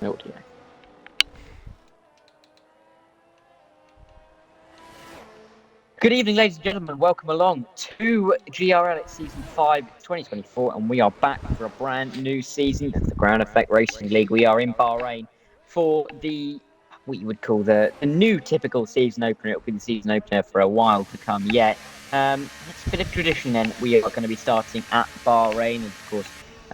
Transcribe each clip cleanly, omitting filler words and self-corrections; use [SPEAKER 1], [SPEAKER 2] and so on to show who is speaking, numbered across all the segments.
[SPEAKER 1] What do you know? Good evening, ladies and gentlemen. Welcome along to GRL. It's Season 5, 2024, and we are back for a brand new season of the Ground Effect Racing League. We are in Bahrain for what you would call the new typical season opener. It'll be the season opener for a while to come yet. It's a bit of tradition then. We are going to be starting at Bahrain, and of course,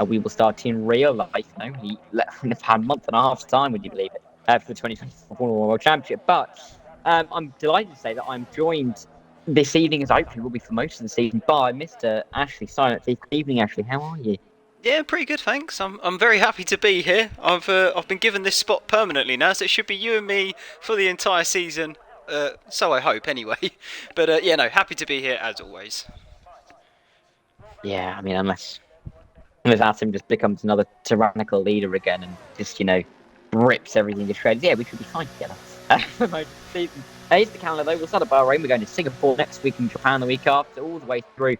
[SPEAKER 1] we will start in real life. Only a month and a half's time, would you believe it, for the 2024 World Championship. But I'm delighted to say that I'm joined this evening, as hopefully will be for most of the season, by Mr. Ashley Silent Thief. Good evening, Ashley. How are you?
[SPEAKER 2] Yeah, pretty good, thanks. I'm very happy to be here. I've been given this spot permanently now, so it should be you and me for the entire season. So I hope, anyway. But yeah, no, happy to be here as always.
[SPEAKER 1] Yeah, I mean, unless Atom just becomes another tyrannical leader again and just, rips everything to shreds, yeah, we should be fine together for most of the season. Here's the calendar, though. We'll start at Bahrain. We're going to Singapore next week and Japan the week after, all the way through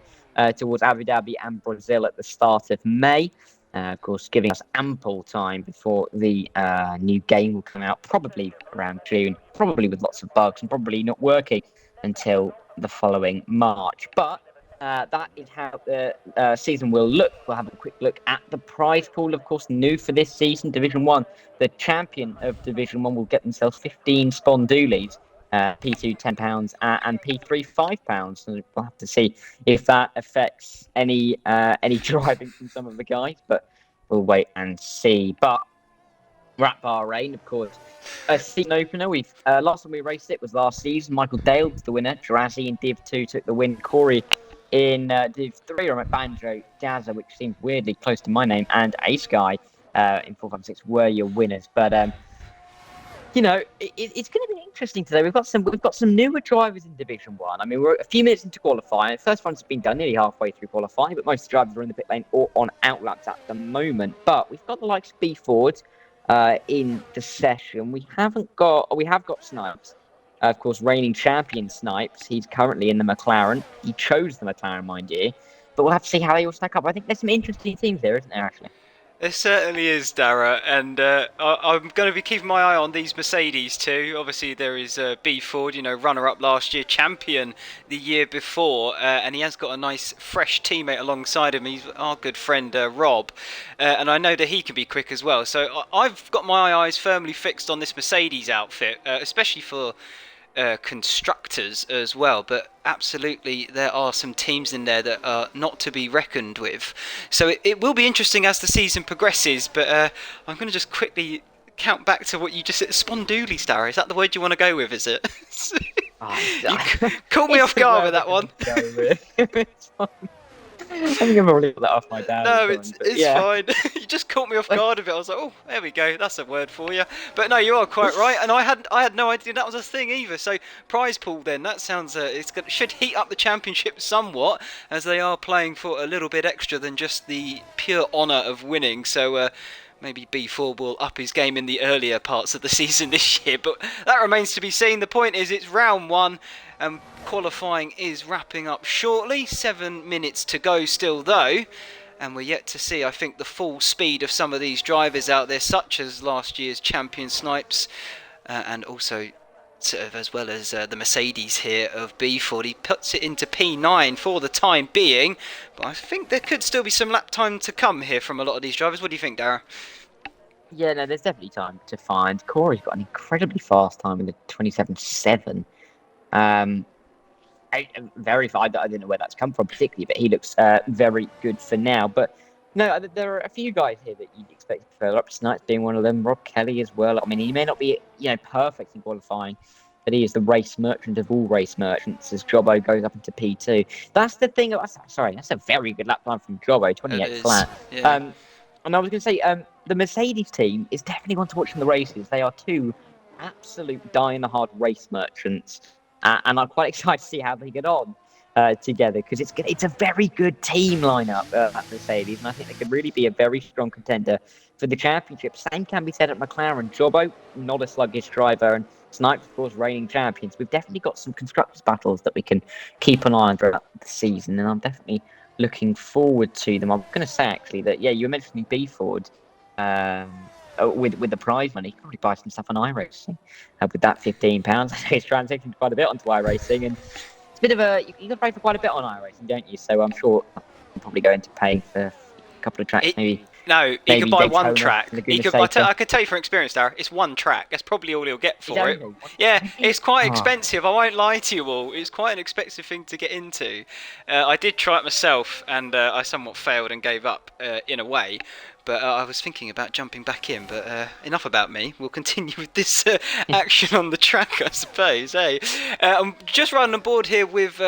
[SPEAKER 1] towards Abu Dhabi and Brazil at the start of May. Of course, giving us ample time before the new game will come out, probably around June, probably with lots of bugs and probably not working until the following March. But that is how the season will look. We'll have a quick look at the prize pool, of course, new for this season, Division 1. The champion of Division 1 will get themselves 15 Spondoolies. P2 £10 and P3 £5. And we'll have to see if that affects any driving from some of the guys, but we'll wait and see. But we're at Bahrain, of course. A season opener. We've last time we raced it was last season. Michael Dale was the winner. Jirazi in Div 2 took the win. Corey in Div 3, or Banjo Jazza, which seems weirdly close to my name, and Ace Guy in 456 were your winners. But it's going to be interesting today. We've got some newer drivers in Division 1. I mean, we're a few minutes into qualifying. The first one's been done nearly halfway through qualifying, but most of the drivers are in the pit lane or on outlaps at the moment. But we've got the likes of B Ford in the session. We have got Snipes. Of course, reigning champion Snipes. He's currently in the McLaren. He chose the McLaren, mind you. But we'll have to see how they all stack up. I think there's some interesting teams there, isn't there, actually?
[SPEAKER 2] It certainly is, Dara, and I'm going to be keeping my eye on these Mercedes too. Obviously, there is B Ford, runner-up last year, champion the year before, and he has got a nice, fresh teammate alongside him. He's our good friend Rob, and I know that he can be quick as well. So I've got my eyes firmly fixed on this Mercedes outfit, especially for constructors as well, but absolutely there are some teams in there that are not to be reckoned with. So it will be interesting as the season progresses, but I'm going to just quickly count back to what you just said. Spondoolie Star, is that the word you want to go with, is it? You caught me off guard with that one.
[SPEAKER 1] I think I've already got that off my dad.
[SPEAKER 2] No, it's fine. You just caught me off guard a bit. I was like, oh, there we go. That's a word for you. But no, you are quite right. And I had no idea that was a thing either. So prize pool then. That sounds should heat up the championship somewhat, as they are playing for a little bit extra than just the pure honour of winning. So maybe B4 will up his game in the earlier parts of the season this year. But that remains to be seen. The point is, it's round 1. And qualifying is wrapping up shortly. 7 minutes to go still, though. And we're yet to see, I think, the full speed of some of these drivers out there, such as last year's champion Snipes, and also sort of as well as the Mercedes here of B40. He puts it into P9 for the time being. But I think there could still be some lap time to come here from a lot of these drivers. What do you think, Dara?
[SPEAKER 1] Yeah, no, there's definitely time to find. Corey's got an incredibly fast time in the 27.7. Verified. I didn't know where that's come from particularly, but he looks very good for now. But no, there are a few guys here that you'd expect to further up. Snipes being one of them. Rob Kelly as well. I mean, he may not be perfect in qualifying, but he is the race merchant of all race merchants as Jobbo goes up into P2. That's the thing. That's a very good lap time from Jobbo, 28 flat.
[SPEAKER 2] Yeah.
[SPEAKER 1] And I was going to say, the Mercedes team is definitely one to watch in the races. They are two absolute die-in-the-hard race merchants. And I'm quite excited to see how they get on together, because it's a very good team lineup at Mercedes, and I think they could really be a very strong contender for the championship. Same can be said at McLaren. Jobbo, not a sluggish driver, and Snipes, of course, reigning champions. We've definitely got some constructors' battles that we can keep an eye on throughout the season, and I'm definitely looking forward to them. I'm going to say, actually, that, yeah, you were mentioning B Ford. with the prize money, you could probably buy some stuff on iRacing. With that £15, it's transitioned quite a bit onto iRacing, and it's a bit of a you can pay for quite a bit on iRacing, don't you? So I'm sure I'm probably going to pay for a couple of tracks, maybe.
[SPEAKER 2] No, he could
[SPEAKER 1] Maybe
[SPEAKER 2] buy
[SPEAKER 1] Daytona,
[SPEAKER 2] one track.
[SPEAKER 1] Laguna Seca.
[SPEAKER 2] I could tell you from experience, Darren, it's one track. That's probably all he'll get for it.
[SPEAKER 1] Only one.
[SPEAKER 2] Yeah, it's quite
[SPEAKER 1] Oh.
[SPEAKER 2] expensive. I won't lie to you all. It's quite an expensive thing to get into. I did try it myself, and I somewhat failed and gave up in a way. But I was thinking about jumping back in. But enough about me. We'll continue with this action on the track, I suppose. Hey, I'm just running on board here with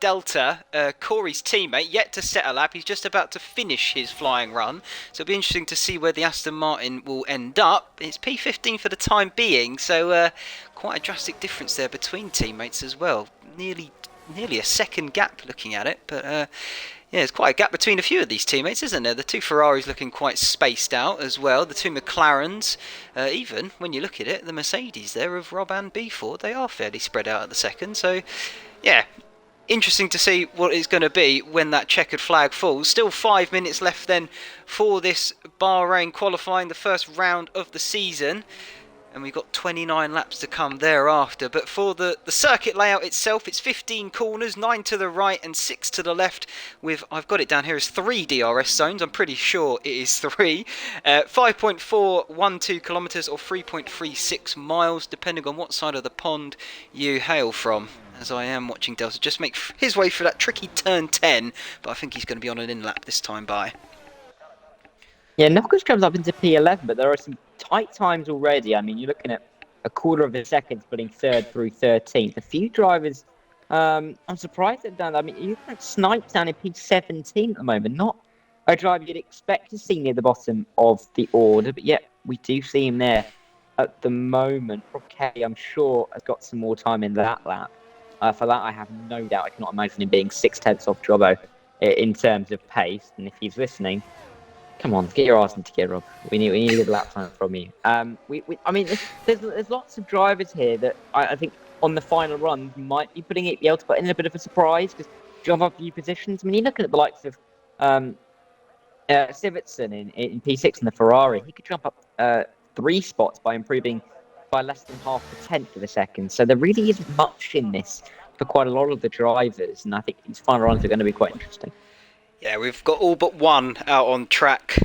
[SPEAKER 2] Delta, Corey's teammate, yet to set a lap. He's just about to finish his flying run. So it'll be interesting to see where the Aston Martin will end up. It's P15 for the time being, so quite a drastic difference there between teammates as well. Nearly a second gap looking at it, but yeah, there's quite a gap between a few of these teammates, isn't there? The two Ferraris looking quite spaced out as well. The two McLarens, even when you look at it, the Mercedes there of Rob and B4, they are fairly spread out at the second. So, yeah, interesting to see what it's going to be when that checkered flag falls. Still 5 minutes left then for this Bahrain qualifying, the first round of the season. And we've got 29 laps to come thereafter. But for the circuit layout itself, it's 15 corners, 9 to the right and 6 to the left. With, I've got it down here as 3 DRS zones. I'm pretty sure it is 3. 5.412 kilometres or 3.36 miles, depending on what side of the pond you hail from. As I am watching Delta just make his way through that tricky turn 10. But I think he's going to be on an in-lap this time by.
[SPEAKER 1] Yeah, Knuckles comes up into P11, but there are some tight times already. I mean, you're looking at a quarter of a second splitting 3rd through 13th. A few drivers, I'm surprised they've done that. I mean, you've got Snipes down in P17 at the moment. Not a driver you'd expect to see near the bottom of the order, but yet we do see him there at the moment. Rob Kelly, I'm sure, has got some more time in that lap. For that, I have no doubt. I cannot imagine him being 6/10 off Jobbo in terms of pace. And if he's listening, come on, get your arse in gear, Rob. We need a good lap time from you. I mean, there's lots of drivers here that I think on the final run might be able to put in a bit of a surprise because jump up a few positions. I mean, you're looking at the likes of Sivitson in P6 in the Ferrari. He could jump up 3 spots by improving by less than half a tenth of a second. So there really isn't much in this for quite a lot of the drivers, and I think these final runs are going to be quite interesting.
[SPEAKER 2] Yeah, we've got all but one out on track,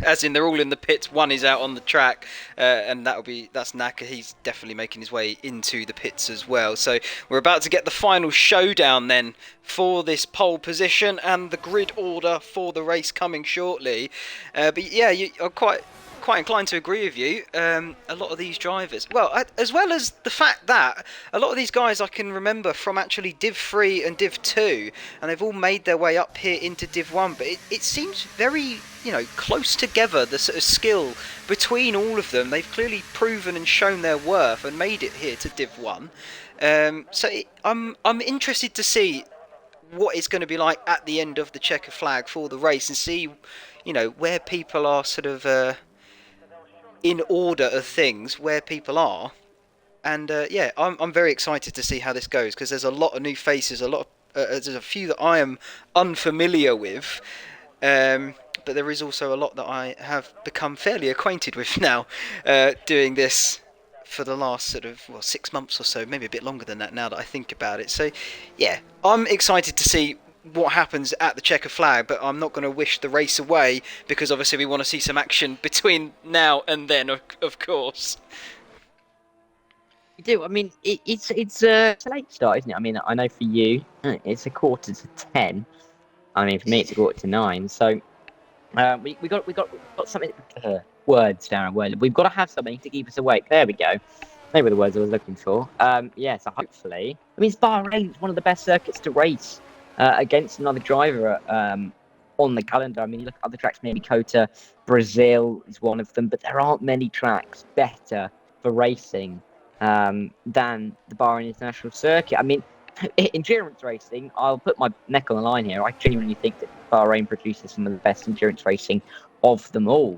[SPEAKER 2] as in they're all in the pits. One is out on the track, and that's Naka. He's definitely making his way into the pits as well. So we're about to get the final showdown then for this pole position and the grid order for the race coming shortly. But yeah, you are quite inclined to agree with you. A lot of these drivers, as well as the fact that a lot of these guys I can remember from actually Div 3 and Div 2, and they've all made their way up here into Div 1, but it seems very, close together, the sort of skill between all of them. They've clearly proven and shown their worth and made it here to Div 1. I'm interested to see what it's going to be like at the end of the checker flag for the race and see, where people are sort of in order of things, where people are, and yeah, I'm very excited to see how this goes because there's a lot of new faces, there's a few that I am unfamiliar with, but there is also a lot that I have become fairly acquainted with now, doing this for the last sort of 6 months or so, maybe a bit longer than that now that I think about it. So yeah, I'm excited to see what happens at the checker flag, but I'm not going to wish the race away because obviously we want to see some action between now and then, of course.
[SPEAKER 1] You do. I mean, it's a late start, isn't it? I mean, I know for you it's a quarter to 10. I mean, for me it's a quarter to 9. So we got something. Words, Darren. Word. We've got to have something to keep us awake. There we go. They were the words I was looking for. Yeah. So hopefully, I mean, it's Bahrain. It's one of the best circuits to race against another driver on the calendar. I mean, you look at other tracks, maybe Kota, Brazil is one of them, but there aren't many tracks better for racing than the Bahrain International Circuit. I mean, endurance racing, I'll put my neck on the line here. I genuinely think that Bahrain produces some of the best endurance racing of them all.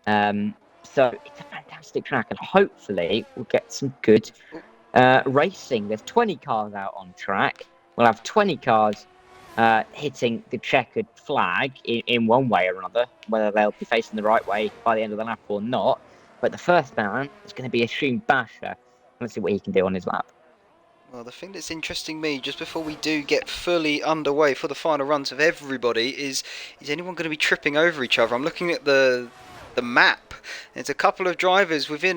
[SPEAKER 1] So it's a fantastic track, and hopefully we'll get some good racing. There's 20 cars out on track. We'll have 20 cars hitting the checkered flag in one way or another, whether they'll be facing the right way by the end of the lap or not. But the first man is going to be Ashoon Basher. Let's see what he can do on his lap.
[SPEAKER 2] Well, the thing that's interesting me just before we do get fully underway for the final runs of everybody is anyone going to be tripping over each other? I'm looking at the map. There's a couple of drivers within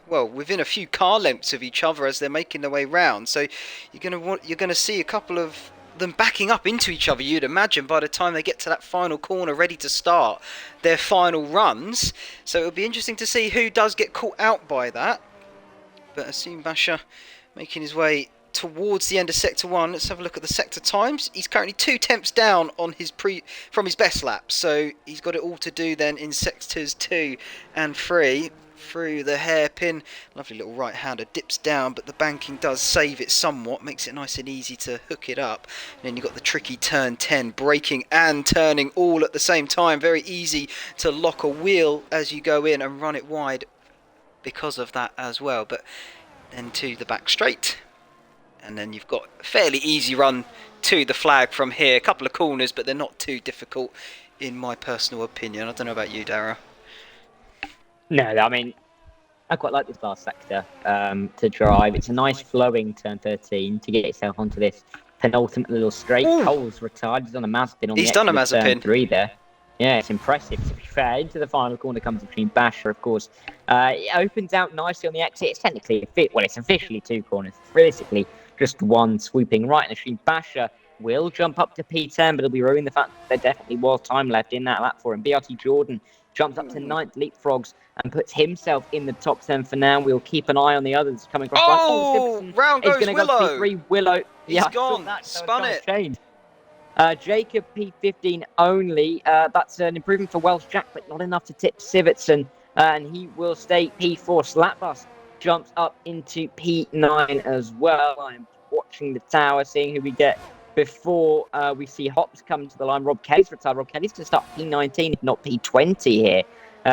[SPEAKER 2] within a few car lengths of each other as they're making their way round. So you're going to see a couple of them backing up into each other, you'd imagine, by the time they get to that final corner ready to start their final runs. So it'll be interesting to see who does get caught out by that. But Asim Basha making his way towards the end of Sector 1. Let's have a look at the sector times. He's currently 2 tenths down on his from his best lap, so he's got it all to do then in Sectors 2 and 3. Through the hairpin, lovely little right-hander, dips down, but the banking does save it somewhat, makes it nice and easy to hook it up. And then you've got the tricky turn 10, braking and turning all at the same time. Very easy to lock a wheel as you go in and run it wide because of that as well. But then to the back straight, and then you've got a fairly easy run to the flag from here. A couple of corners, but they're not too difficult in my personal opinion. I don't know about you, Dara.
[SPEAKER 1] No, I mean, I quite like this last sector to drive. It's a nice flowing turn 13 to get yourself onto this penultimate little straight.
[SPEAKER 2] Ooh.
[SPEAKER 1] Cole's retired. He's on a Mazepin on
[SPEAKER 2] He's
[SPEAKER 1] the
[SPEAKER 2] done a
[SPEAKER 1] exit of turn
[SPEAKER 2] Mazepin.
[SPEAKER 1] 3 there. Yeah, it's impressive, to be fair. Into the final corner comes between Basher, of course. It opens out nicely on the exit. It's technically a fit. Well, it's officially 2 corners. It's realistically just one swooping right. And Ashoon Basher will jump up to P10, but it'll be ruining the fact that there definitely was time left in that lap for him. BRT Jordan jumps up to 9th, leapfrogs, and puts himself in the top 10 for now. We'll keep an eye on the others coming across.
[SPEAKER 2] Oh, round goes
[SPEAKER 1] Willow. Go to P3. Willow.
[SPEAKER 2] He's gone. Spun it.
[SPEAKER 1] Change. Jacob P15 only. That's an improvement for Welsh Jack, but not enough to tip Sivertson. And he will stay P4. Slapbus jumps up into P9 as well. I'm watching the tower, seeing who we get before we see Hops come to the line. Rob Kelly's retired. Rob Kelly's to start P19, if not P20 here,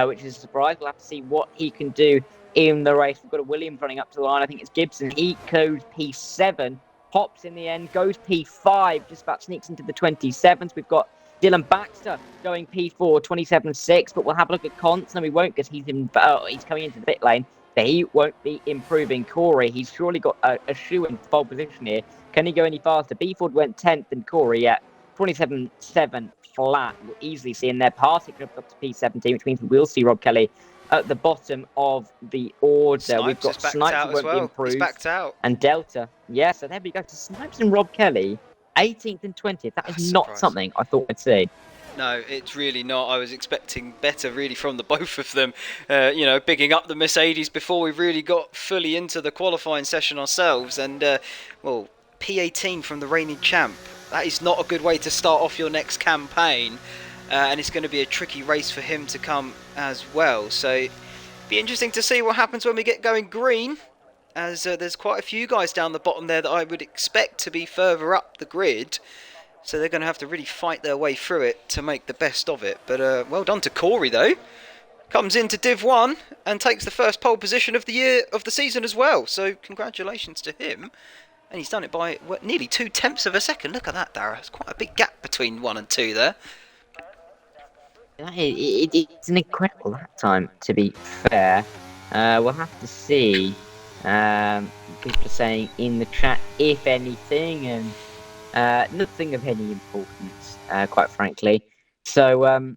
[SPEAKER 1] which is a surprise. We'll have to see what he can do in the race. We've got a Williams running up to the line. I think it's Gibson. He goes P7. Hops in the end, goes P5, just about sneaks into the 27th. We've got Dylan Baxter going P4, 27.6, but we'll have a look at Const. No, we won't, because he's coming into the pit lane, but he won't be improving. Corey, he's surely got a shoe in pole position here. Can he go any faster? Beeford went 10th, and Corey at 27.7 flat. We'll easily see in there. Partick up to P17, which means we will see Rob Kelly at the bottom of the order.
[SPEAKER 2] Snipes
[SPEAKER 1] We've got Snipes who won't be improved.
[SPEAKER 2] He's backed out.
[SPEAKER 1] And Delta. Yeah, so there we go. So Snipes and Rob Kelly, 18th and 20th. That is not something I thought I'd see.
[SPEAKER 2] No, it's really not. I was expecting better, really, from the both of them. Bigging up the Mercedes before we really got fully into the qualifying session ourselves. And, P18 from the reigning champ. That is not a good way to start off your next campaign. And it's going to be a tricky race for him to come as well. So, be interesting to see what happens when we get going green. As there's quite a few guys down the bottom there that I would expect to be further up the grid. So they're going to have to really fight their way through it to make the best of it. But well done to Corey, though. Comes into Div 1 and takes the first pole position of the year, of the season as well. So congratulations to him. And he's done it by nearly 2 tenths of a second. Look at that, Dara. It's quite a big gap between 1 and 2 there.
[SPEAKER 1] It's an incredible lap time, to be fair. We'll have to see. People are saying in the chat, if anything, and nothing of any importance, quite frankly. So,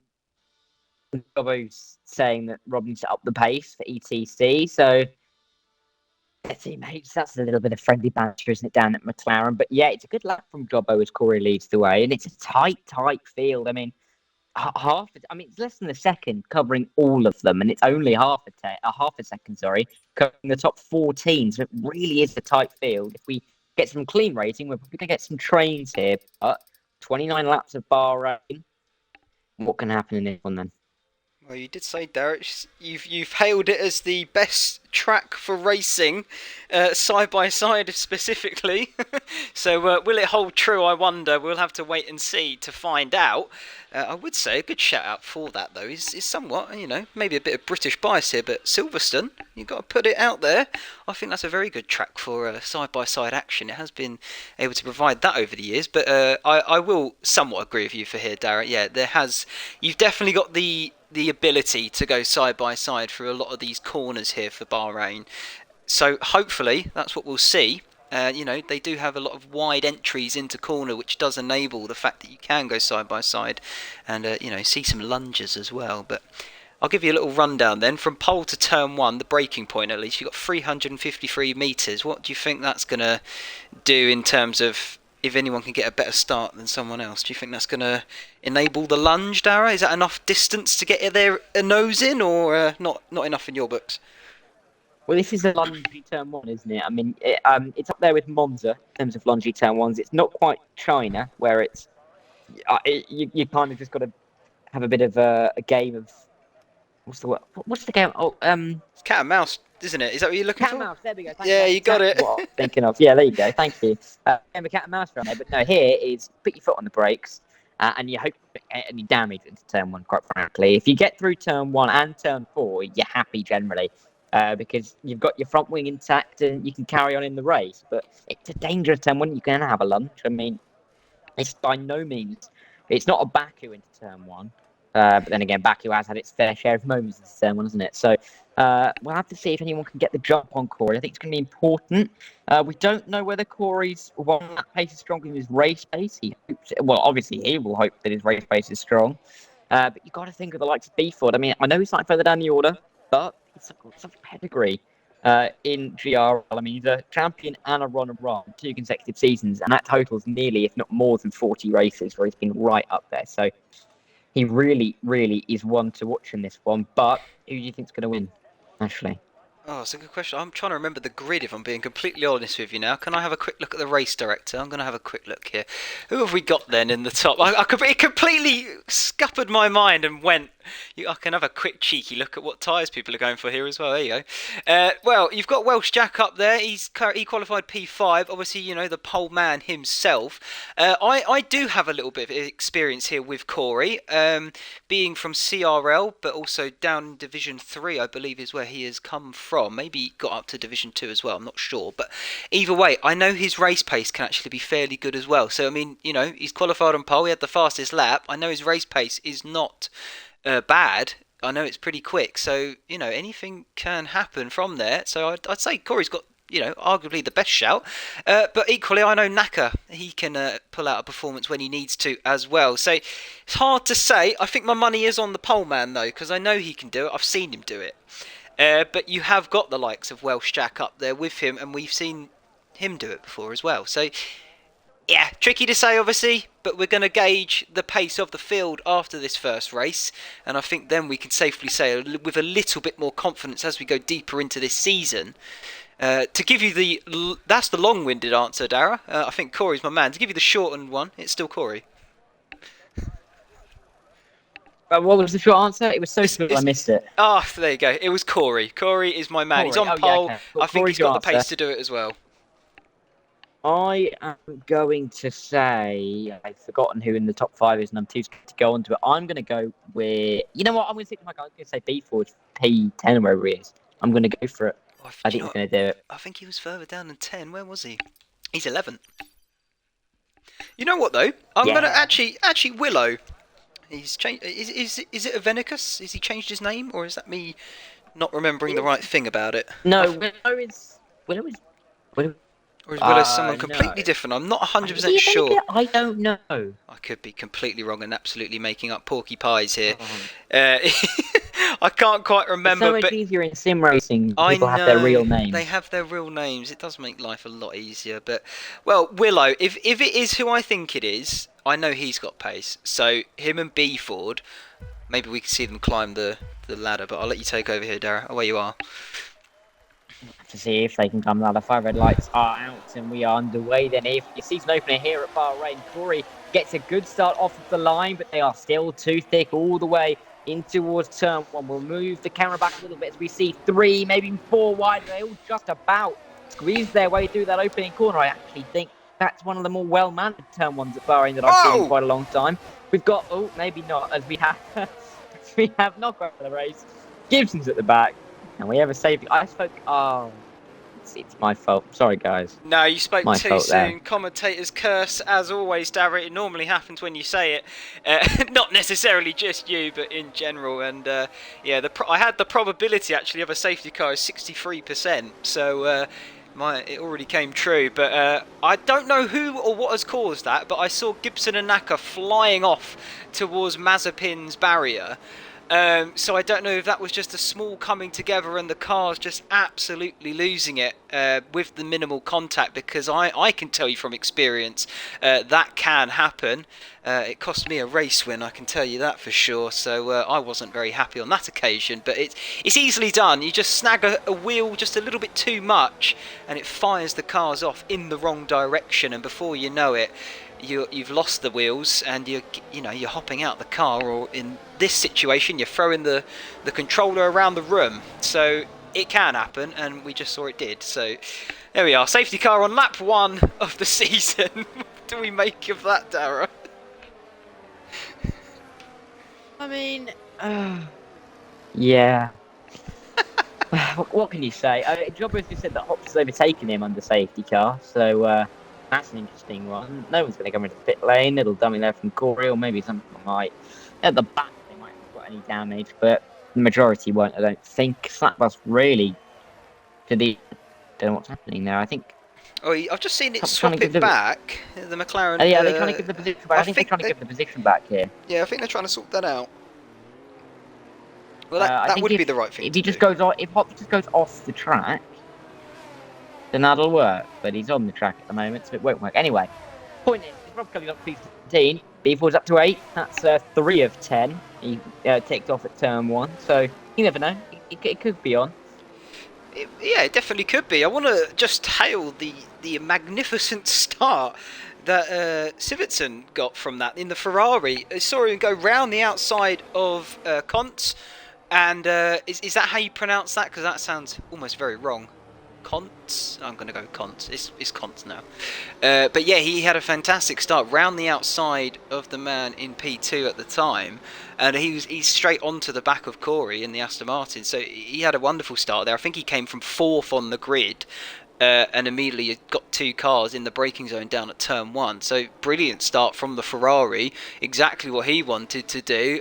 [SPEAKER 1] Robbo's saying that Rob needs to up the pace for ETC. So, let's see, mates. That's a little bit of friendly banter, isn't it, down at McLaren? But yeah, it's a good lap from Jobbo as Corey leads the way, and it's a tight field. I mean, it's less than a second covering all of them, and it's only half a second, covering the top 14. So it really is a tight field. If we get some clean racing, we're probably going to get some trains here. But 29 laps of Bahrain. What can happen in this one then?
[SPEAKER 2] Well, you did say, Derek, you've hailed it as the best track for racing, side by side specifically. So will it hold true? I wonder. We'll have to wait and see to find out. I would say a good shout out for that though is somewhat, maybe a bit of British bias here, but Silverstone, you've got to put it out there. I think that's a very good track for side by side action. It has been able to provide that over the years, but I will somewhat agree with you for here, Darren. Yeah, you've definitely got the ability to go side by side through a lot of these corners here for Bahrain. So hopefully that's what we'll see. They do have a lot of wide entries into corner, which does enable the fact that you can go side by side and, see some lunges as well. But I'll give you a little rundown then. From pole to turn one, the braking point at least, you've got 353 metres. What do you think that's going to do in terms of if anyone can get a better start than someone else? Do you think that's going to enable the lunge, Dara? Is that enough distance to get their nose in, or not enough in your books?
[SPEAKER 1] Well, this is a lungy turn one, isn't it? I mean, it's up there with Monza in terms of lungy turn ones. It's not quite China, where you kind of just got to have a bit of a game of what's the word? What's the game?
[SPEAKER 2] It's cat and mouse, isn't it? Is that what you're looking
[SPEAKER 1] cat
[SPEAKER 2] for?
[SPEAKER 1] and mouse. There we go.
[SPEAKER 2] Yeah, you got it.
[SPEAKER 1] What I'm thinking of. Yeah, there you go. Thank you. Game of cat and mouse right there. But no, here is put your foot on the brakes, and you hope to get any damage into turn one. Quite frankly, if you get through turn one and turn four, you're happy generally. Because you've got your front wing intact and you can carry on in the race. But it's a dangerous turn one. You can have a lunge. I mean, it's by no means. It's not a Baku into turn one. But then again, Baku has had its fair share of moments into turn one, hasn't it? So we'll have to see if anyone can get the jump on Corey. I think it's going to be important. We don't know whether Corey's one that pace is stronger than his race pace. Obviously, he will hope that his race pace is strong. But you've got to think of the likes of Beeford. I mean, I know he's slightly further down the order, but he's got such pedigree in GRL. I mean, he's a champion and a runner-run 2 consecutive seasons, and that totals nearly, if not more than 40 races where he's been right up there. So he really, really is one to watch in this one. But who do you think's going to win, Ashley?
[SPEAKER 2] Oh, it's a good question. I'm trying to remember the grid, if I'm being completely honest with you now. Can I have a quick look at the race director? I'm going to have a quick look here. Who have we got then in the top? It completely scuppered my mind and went. I can have a quick cheeky look at what tyres people are going for here as well. There you go. Well, you've got Welsh Jack up there. He qualified P5. Obviously, the pole man himself. I do have a little bit of experience here with Corey, being from CRL, but also down in Division 3, I believe, is where he has come from. Maybe he got up to Division 2 as well. I'm not sure. But either way, I know his race pace can actually be fairly good as well. So, I mean, he's qualified on pole. He had the fastest lap. I know his race pace is not bad. I know it's pretty quick, so anything can happen from there. So I'd say Corey's got arguably the best shout, but equally I know Naka, he can pull out a performance when he needs to as well. So it's hard to say. I think my money is on the pole man though, because I know he can do it. I've seen him do it, but you have got the likes of Welsh Jack up there with him, and we've seen him do it before as well. So yeah, tricky to say obviously, but we're going to gauge the pace of the field after this first race, and I think then we can safely say with a little bit more confidence as we go deeper into this season. To give you that's the long-winded answer, Dara. I think Corey's my man. To give you the shortened one, it's still Corey.
[SPEAKER 1] What was the short answer? It was so smooth, I missed it.
[SPEAKER 2] There you go. It was Corey. Corey is my man.
[SPEAKER 1] Corey.
[SPEAKER 2] He's on pole.
[SPEAKER 1] Yeah, okay.
[SPEAKER 2] I think he's got the pace to do it as well.
[SPEAKER 1] I am going to say, I've forgotten who in the top 5 is, and I'm too scared to go on to it. I'm going to go with, you know what, I'm going to stick with my guy. I'm going to say B-Ford, P10, wherever he is. I'm going to go for it. I think he's going to do it.
[SPEAKER 2] I think he was further down than 10. Where was he? He's 11th. You know what, though? I'm going to actually, Willow. He's changed. Is it Avenicus? Has he changed his name, or is that me not remembering the right thing about it?
[SPEAKER 1] No, Willow is
[SPEAKER 2] or is Willow someone completely different? I'm not 100% sure.
[SPEAKER 1] I don't know.
[SPEAKER 2] I could be completely wrong and absolutely making up porky pies here. I can't quite remember.
[SPEAKER 1] It's so much easier in sim racing.
[SPEAKER 2] I
[SPEAKER 1] People
[SPEAKER 2] know,
[SPEAKER 1] have their real names.
[SPEAKER 2] They have their real names. It does make life a lot easier. But, well, Willow, if it is who I think it is, I know he's got pace. So, him and B Ford, maybe we can see them climb the ladder. But I'll let you take over here, Dara. Away you are.
[SPEAKER 1] To see if they can come now. The 5 red lights are out and we are underway then. If your season opener here at Bahrain, Corey gets a good start off of the line, but they are still too thick all the way in towards turn 1. We'll move the camera back a little bit as we see 3, maybe 4 wide. They all just about squeeze their way through that opening corner. I actually think that's one of the more well-managed turn 1s at Bahrain that I've seen in
[SPEAKER 2] Oh!
[SPEAKER 1] quite a long time. We've got, oh, maybe not, as we have as we have knockout of the race. Gibson's at the back, and we have a safety. I spoke, oh, it's my fault. Sorry, guys.
[SPEAKER 2] No, you spoke
[SPEAKER 1] My
[SPEAKER 2] too
[SPEAKER 1] fault there.
[SPEAKER 2] soon. Commentator's curse, as always, Darren. It normally happens when you say it. Not necessarily just you, but in general. And yeah, I had the probability actually of a safety car is 63%. So it already came true. But I don't know who or what has caused that. But I saw Gibson and Naka flying off towards Mazepin's barrier. So I don't know if that was just a small coming together and the car's just absolutely losing it with the minimal contact, because I can tell you from experience that can happen. It cost me a race win, I can tell you that for sure, so I wasn't very happy on that occasion, but it's easily done. You just snag a wheel just a little bit too much and it fires the cars off in the wrong direction, and before you know it, you've lost the wheels and you're hopping out the car, or in this situation you're throwing the controller around the room. So it can happen, and we just saw it did. So there we are, safety car on lap 1 of the season. What do we make of that, Dara?
[SPEAKER 1] I mean, yeah. What can you say? Jobber's just said that Hops has overtaken him under safety car, so that's an interesting one. No one's going to come into the pit lane. Little dummy there from Corey, or maybe something might. At the back, they might have got any damage, but the majority won't, I don't think. Slapbus really to the. Don't know what's happening there. I think.
[SPEAKER 2] Oh, I've just seen it
[SPEAKER 1] I'm
[SPEAKER 2] swap
[SPEAKER 1] trying to
[SPEAKER 2] it
[SPEAKER 1] give
[SPEAKER 2] back. The McLaren.
[SPEAKER 1] Yeah, they're trying to give the position back. I think they're trying to give the position back here.
[SPEAKER 2] Yeah, I think they're trying to sort that out. Well, that would be the right thing.
[SPEAKER 1] If he just goes off, if Hops just goes off the track, then that'll work. But he's on the track at the moment, so it won't work. Anyway, point is, Rob coming up to 15. B4's up to 8. That's 3 of 10. He ticked off at turn 1, so you never know. It could be on.
[SPEAKER 2] Yeah, it definitely could be. I want to just hail the magnificent start that Sivitson got from that in the Ferrari. I saw him go round the outside of Kontz, and is that how you pronounce that? Because that sounds almost very wrong. Kontz? I'm going to go Kontz. It's Kontz now. But yeah, he had a fantastic start round the outside of the man in P2 at the time, and he's straight onto the back of Corey in the Aston Martin. So he had a wonderful start there. I think he came from 4th on the grid, and immediately got 2 cars in the braking zone down at turn 1. So brilliant start from the Ferrari. Exactly what he wanted to do.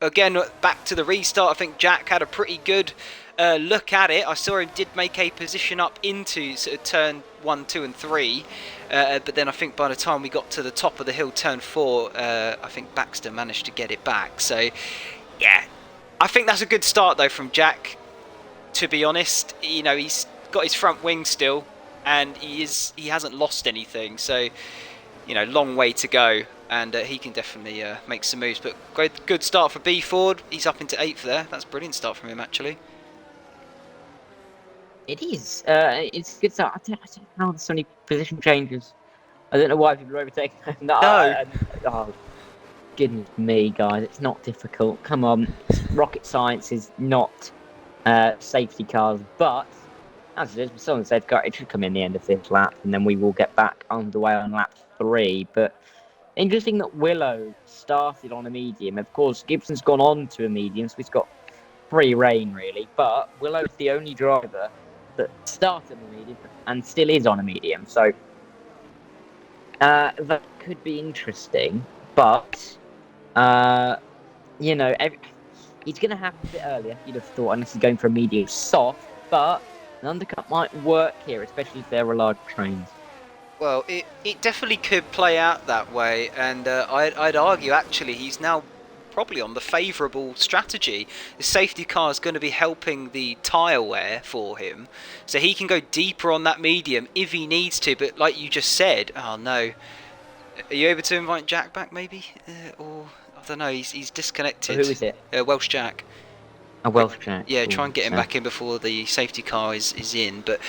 [SPEAKER 2] Again, back to the restart, I think Jack had a pretty good look at it. I saw him did make a position up into sort of turn 1, 2 and 3, but then I think by the time we got to the top of the hill, turn 4, I think Baxter managed to get it back. So yeah, I think that's a good start though from Jack, to be honest. You know, he's got his front wing still, and he hasn't lost anything, so you know, long way to go, and he can definitely make some moves. But good start for B Ford. He's up into 8th there. That's a brilliant start from him actually.
[SPEAKER 1] It is. It's a good start. I don't know how there's so many position changes. I don't know why people are overtaking him.
[SPEAKER 2] No.
[SPEAKER 1] Oh, goodness me, guys. It's not difficult. Come on. Rocket science is not safety cars. But, as it is, someone said it should come in the end of this lap, and then we will get back underway on lap 3. But interesting that Willow started on a medium. Of course, Gibson's gone on to a medium, so he's got free reign, really. But Willow's the only driver that started on a medium and still is on a medium, so that could be interesting. But you know, he's going to have a bit earlier, you'd have thought, unless he's going for a medium soft. But an undercut might work here, especially if there are large trains.
[SPEAKER 2] Well, it definitely could play out that way, and I'd argue actually he's now probably on the favourable strategy. The safety car is going to be helping the tyre wear for him, so he can go deeper on that medium if he needs to. But like you just said, oh no, are you able to invite Jack back maybe? Or I don't know, he's disconnected.
[SPEAKER 1] Who is it?
[SPEAKER 2] Welsh Jack.
[SPEAKER 1] A Welsh track.
[SPEAKER 2] Yeah, try and get him back in before the safety car is in. But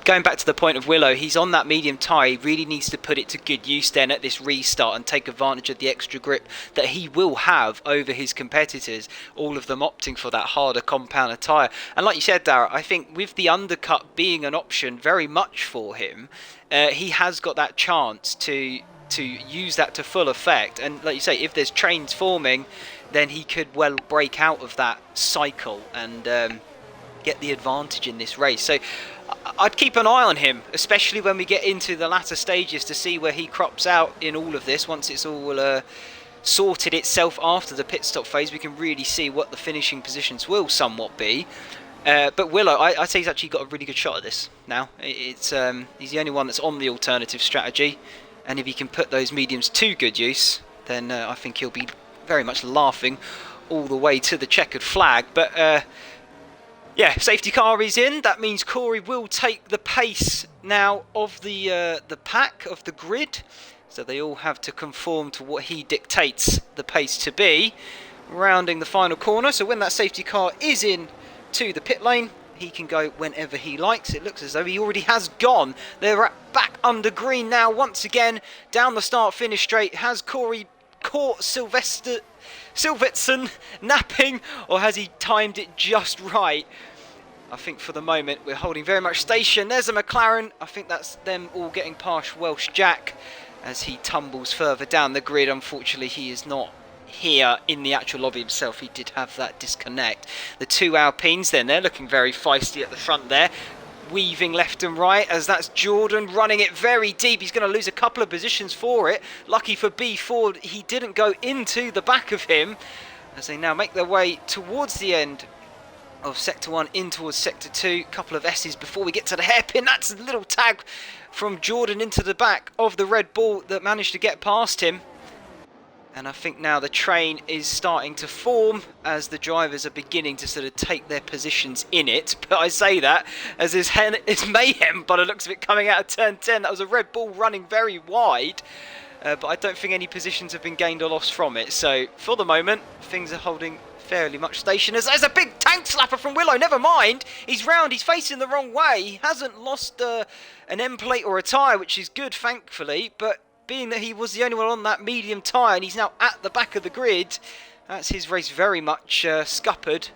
[SPEAKER 2] going back to the point of Willow, he's on that medium tyre. He really needs to put it to good use then at this restart and take advantage of the extra grip that he will have over his competitors, all of them opting for that harder compounder tyre. And like you said, Dara, I think with the undercut being an option very much for him, he has got that chance to use that to full effect. And like you say, if there's trains forming, then he could well break out of that cycle and get the advantage in this race. So I'd keep an eye on him, especially when we get into the latter stages, to see where he crops out in all of this. Once it's all sorted itself after the pit stop phase, we can really see what the finishing positions will somewhat be. But Willow, I'd say he's actually got a really good shot at this now. He's the only one that's on the alternative strategy, and if he can put those mediums to good use, then I think he'll be very much laughing all the way to the checkered flag. But yeah, safety car is in. That means Corey will take the pace now of the pack, of the grid. So they all have to conform to what he dictates the pace to be. Rounding the final corner. So when that safety car is in to the pit lane, he can go whenever he likes. It looks as though he already has gone. They're back under green now once again. Down the start-finish straight. Has Corey caught Silverstone napping, or has he timed it just right? I think for the moment we're holding very much station. There's a McLaren. I think that's them all getting past Welsh Jack as he tumbles further down the grid. Unfortunately, he is not here in the actual lobby himself. He did have that disconnect. The two Alpines then, they're looking very feisty at the front there, weaving left and right, as that's Jordan running it very deep. He's going to lose a couple of positions for it. Lucky for B4, he didn't go into the back of him, as they now make their way towards the end of Sector 1 in towards Sector 2. Couple of S's before we get to the hairpin. That's a little tag from Jordan into the back of the Red Bull that managed to get past him. And I think now the train is starting to form as the drivers are beginning to sort of take their positions in it. But I say that as it's mayhem by the looks of it coming out of turn 10. That was a Red Bull running very wide. But I don't think any positions have been gained or lost from it. So for the moment, things are holding fairly much station. As there's a big tank slapper from Willow. Never mind. He's round. He's facing the wrong way. He hasn't lost an end plate or a tyre, which is good, thankfully. But being that he was the only one on that medium tyre and he's now at the back of the grid, that's his race very much scuppered,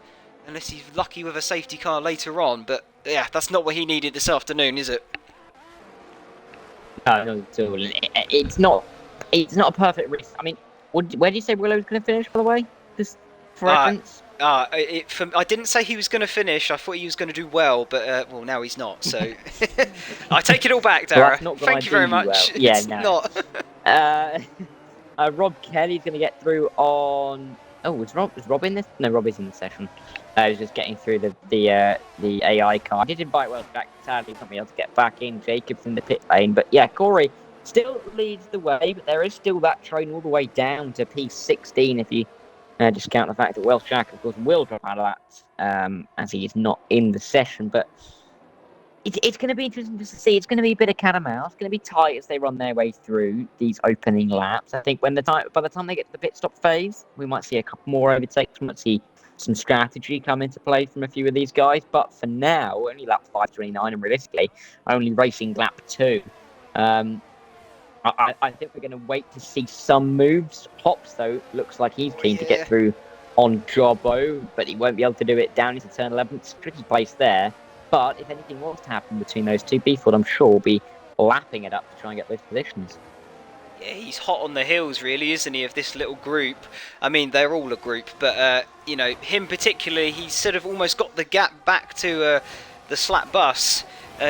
[SPEAKER 2] unless he's lucky with a safety car later on. But yeah, that's not what he needed this afternoon, is it?
[SPEAKER 1] No, not at all. It's not a perfect race. I mean, where do you say Willow's going to finish, by the way? Just for reference?
[SPEAKER 2] I didn't say he was going to finish. I thought he was going to do well, but well, now he's not. So I take it all back, Dara.
[SPEAKER 1] Well,
[SPEAKER 2] thank you very much.
[SPEAKER 1] Well. Yeah,
[SPEAKER 2] it's
[SPEAKER 1] no.
[SPEAKER 2] not.
[SPEAKER 1] Rob Kelly's going to get through on. Oh, was Rob in this? No, Rob is in the session. He's just getting through the AI car. I did invite Welsh back. Sadly, not be able to get back in. Jacobs in the pit lane, but yeah, Corey still leads the way, but there is still that train all the way down to P16 if you discount the fact that Welsh Jack, of course, will drop out of that as he is not in the session. But it's going to be interesting to see. It's going to be a bit of cat and mouse. It's going to be tight as they run their way through these opening laps. I think by the time they get to the pit stop phase, we might see a couple more overtakes. We might see some strategy come into play from a few of these guys. But for now, only lap 5:29, and realistically, only racing lap 2. I think we're going to wait to see some moves. Hops, though, looks like he's keen to get through on Jobbo, but he won't be able to do it down into turn 11. It's a tricky place there. But if anything was to happen between those two, Beeford, I'm sure, will be lapping it up to try and get those positions.
[SPEAKER 2] Yeah, he's hot on the heels, really, isn't he, of this little group? I mean, they're all a group, but, you know, him particularly, he's sort of almost got the gap back to the slap bus.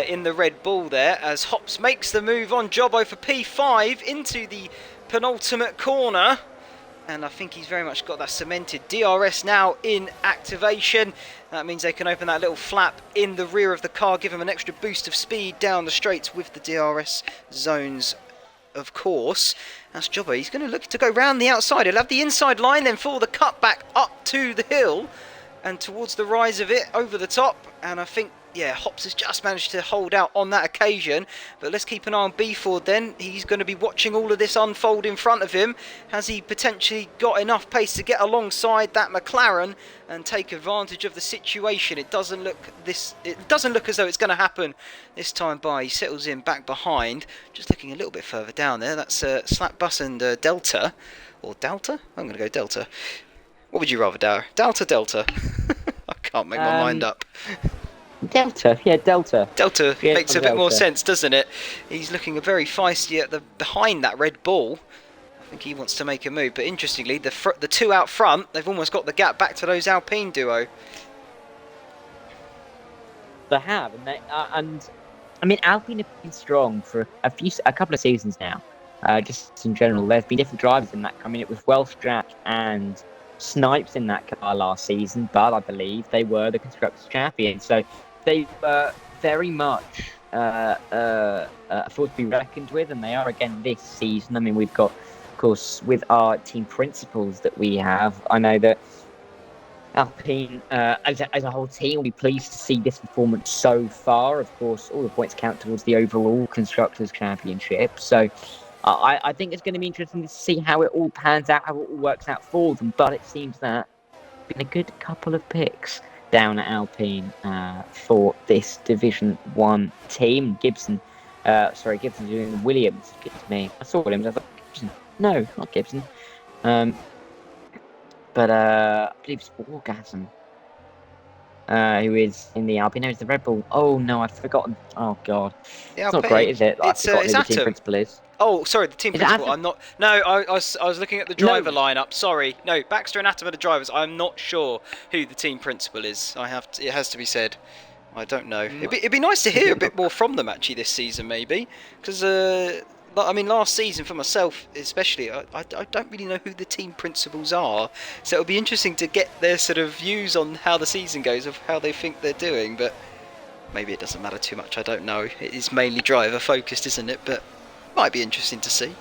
[SPEAKER 2] In the Red Bull there, as Hops makes the move on Jobbo for P5 into the penultimate corner, and I think he's very much got that cemented. DRS now in activation. That means they can open that little flap in the rear of the car, give him an extra boost of speed down the straights with the DRS zones, of course. That's Jobbo. He's going to look to go round the outside. He'll have the inside line then for the cutback up to the hill and towards the rise of it over the top, and I think yeah, Hops has just managed to hold out on that occasion. But let's keep an eye on B4 then. He's going to be watching all of this unfold in front of him. Has he potentially got enough pace to get alongside that McLaren and take advantage of the situation? It doesn't look as though it's going to happen this time by. He settles in back behind. Just looking a little bit further down there. That's Slap Bus and Delta. Or Delta? I'm going to go Delta. What would you rather, Dower? Delta? I can't make my mind up.
[SPEAKER 1] Delta, yeah, Delta.
[SPEAKER 2] Delta
[SPEAKER 1] yeah,
[SPEAKER 2] makes a bit more sense, doesn't it? He's looking very feisty at behind that Red Bull. I think he wants to make a move. But interestingly, the two out front, they've almost got the gap back to those Alpine duo.
[SPEAKER 1] They have, and I mean, Alpine have been strong for a couple of seasons now. Just in general, there's been different drivers in that. I mean, it was Welsh Jack and Snipes in that car last season, but I believe they were the constructors' champions. So they were very much a force to be reckoned with, and they are again this season. I mean, we've got, of course, with our team principals that we have. I know that Alpine, as a whole team, will be pleased to see this performance so far. Of course, all the points count towards the overall constructors' championship. So I think it's going to be interesting to see how it all pans out, how it all works out for them. But it seems that it's been a good couple of picks down at Alpine for this Division 1 team. Gibson's doing Williams. It's me. I saw Williams. I thought, Gibson. No, not Gibson. But I believe it's Orgasm, who is in the Alpine. No, it's the Red Bull. Oh no, I've forgotten. Oh god, it's not great, is it? I've forgotten who the team principal is.
[SPEAKER 2] Oh, sorry, the team principal. I'm not. No, I was looking at the driver lineup. Sorry, no, Baxter and Atom are the drivers. I'm not sure who the team principal is. It has to be said. I don't know. It'd be nice to hear a bit more from them actually this season, maybe, because I mean, last season for myself especially, I don't really know who the team principals are, so it'll be interesting to get their sort of views on how the season goes, of how they think they're doing. But maybe it doesn't matter too much. I don't know. It is mainly driver focused, isn't it? But might be interesting to see.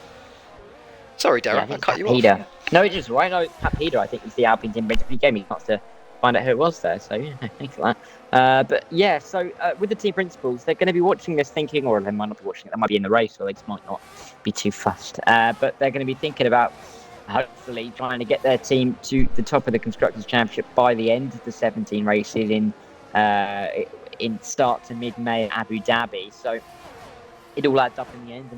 [SPEAKER 2] Sorry, Darren, I cut you off.
[SPEAKER 1] No, it's just right. No, Pat Peter, I think, is the Alpine team principal. He gave me a chance to find out who it was there. So yeah, thanks for that. But yeah, so with the team principals, they're going to be watching this thinking, or they might not be watching it. They might be in the race, or they just might not be too fussed. But they're going to be thinking about hopefully trying to get their team to the top of the constructors' championship by the end of the 17 races in start to mid-May at Abu Dhabi. So it all adds up in the end,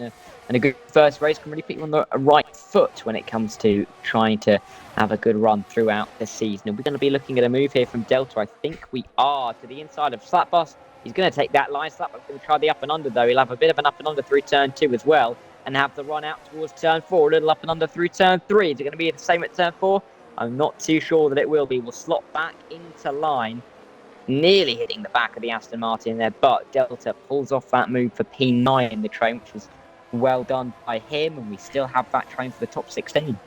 [SPEAKER 1] and a good first race can really put you on the right foot when it comes to trying to have a good run throughout the season. And we're going to be looking at a move here from Delta. I think we are to the inside of Slapbus. He's going to take that line. Slapbus going to try the up and under, though. He'll have a bit of an up and under through turn 2 as well, and have the run out towards turn 4. A little up and under through turn 3. Is it going to be the same at turn 4? I'm not too sure that it will be. We'll slot back into line, nearly hitting the back of the Aston Martin there, but Delta pulls off that move for P9 in the train, which was well done by him, and we still have that train for the top 16.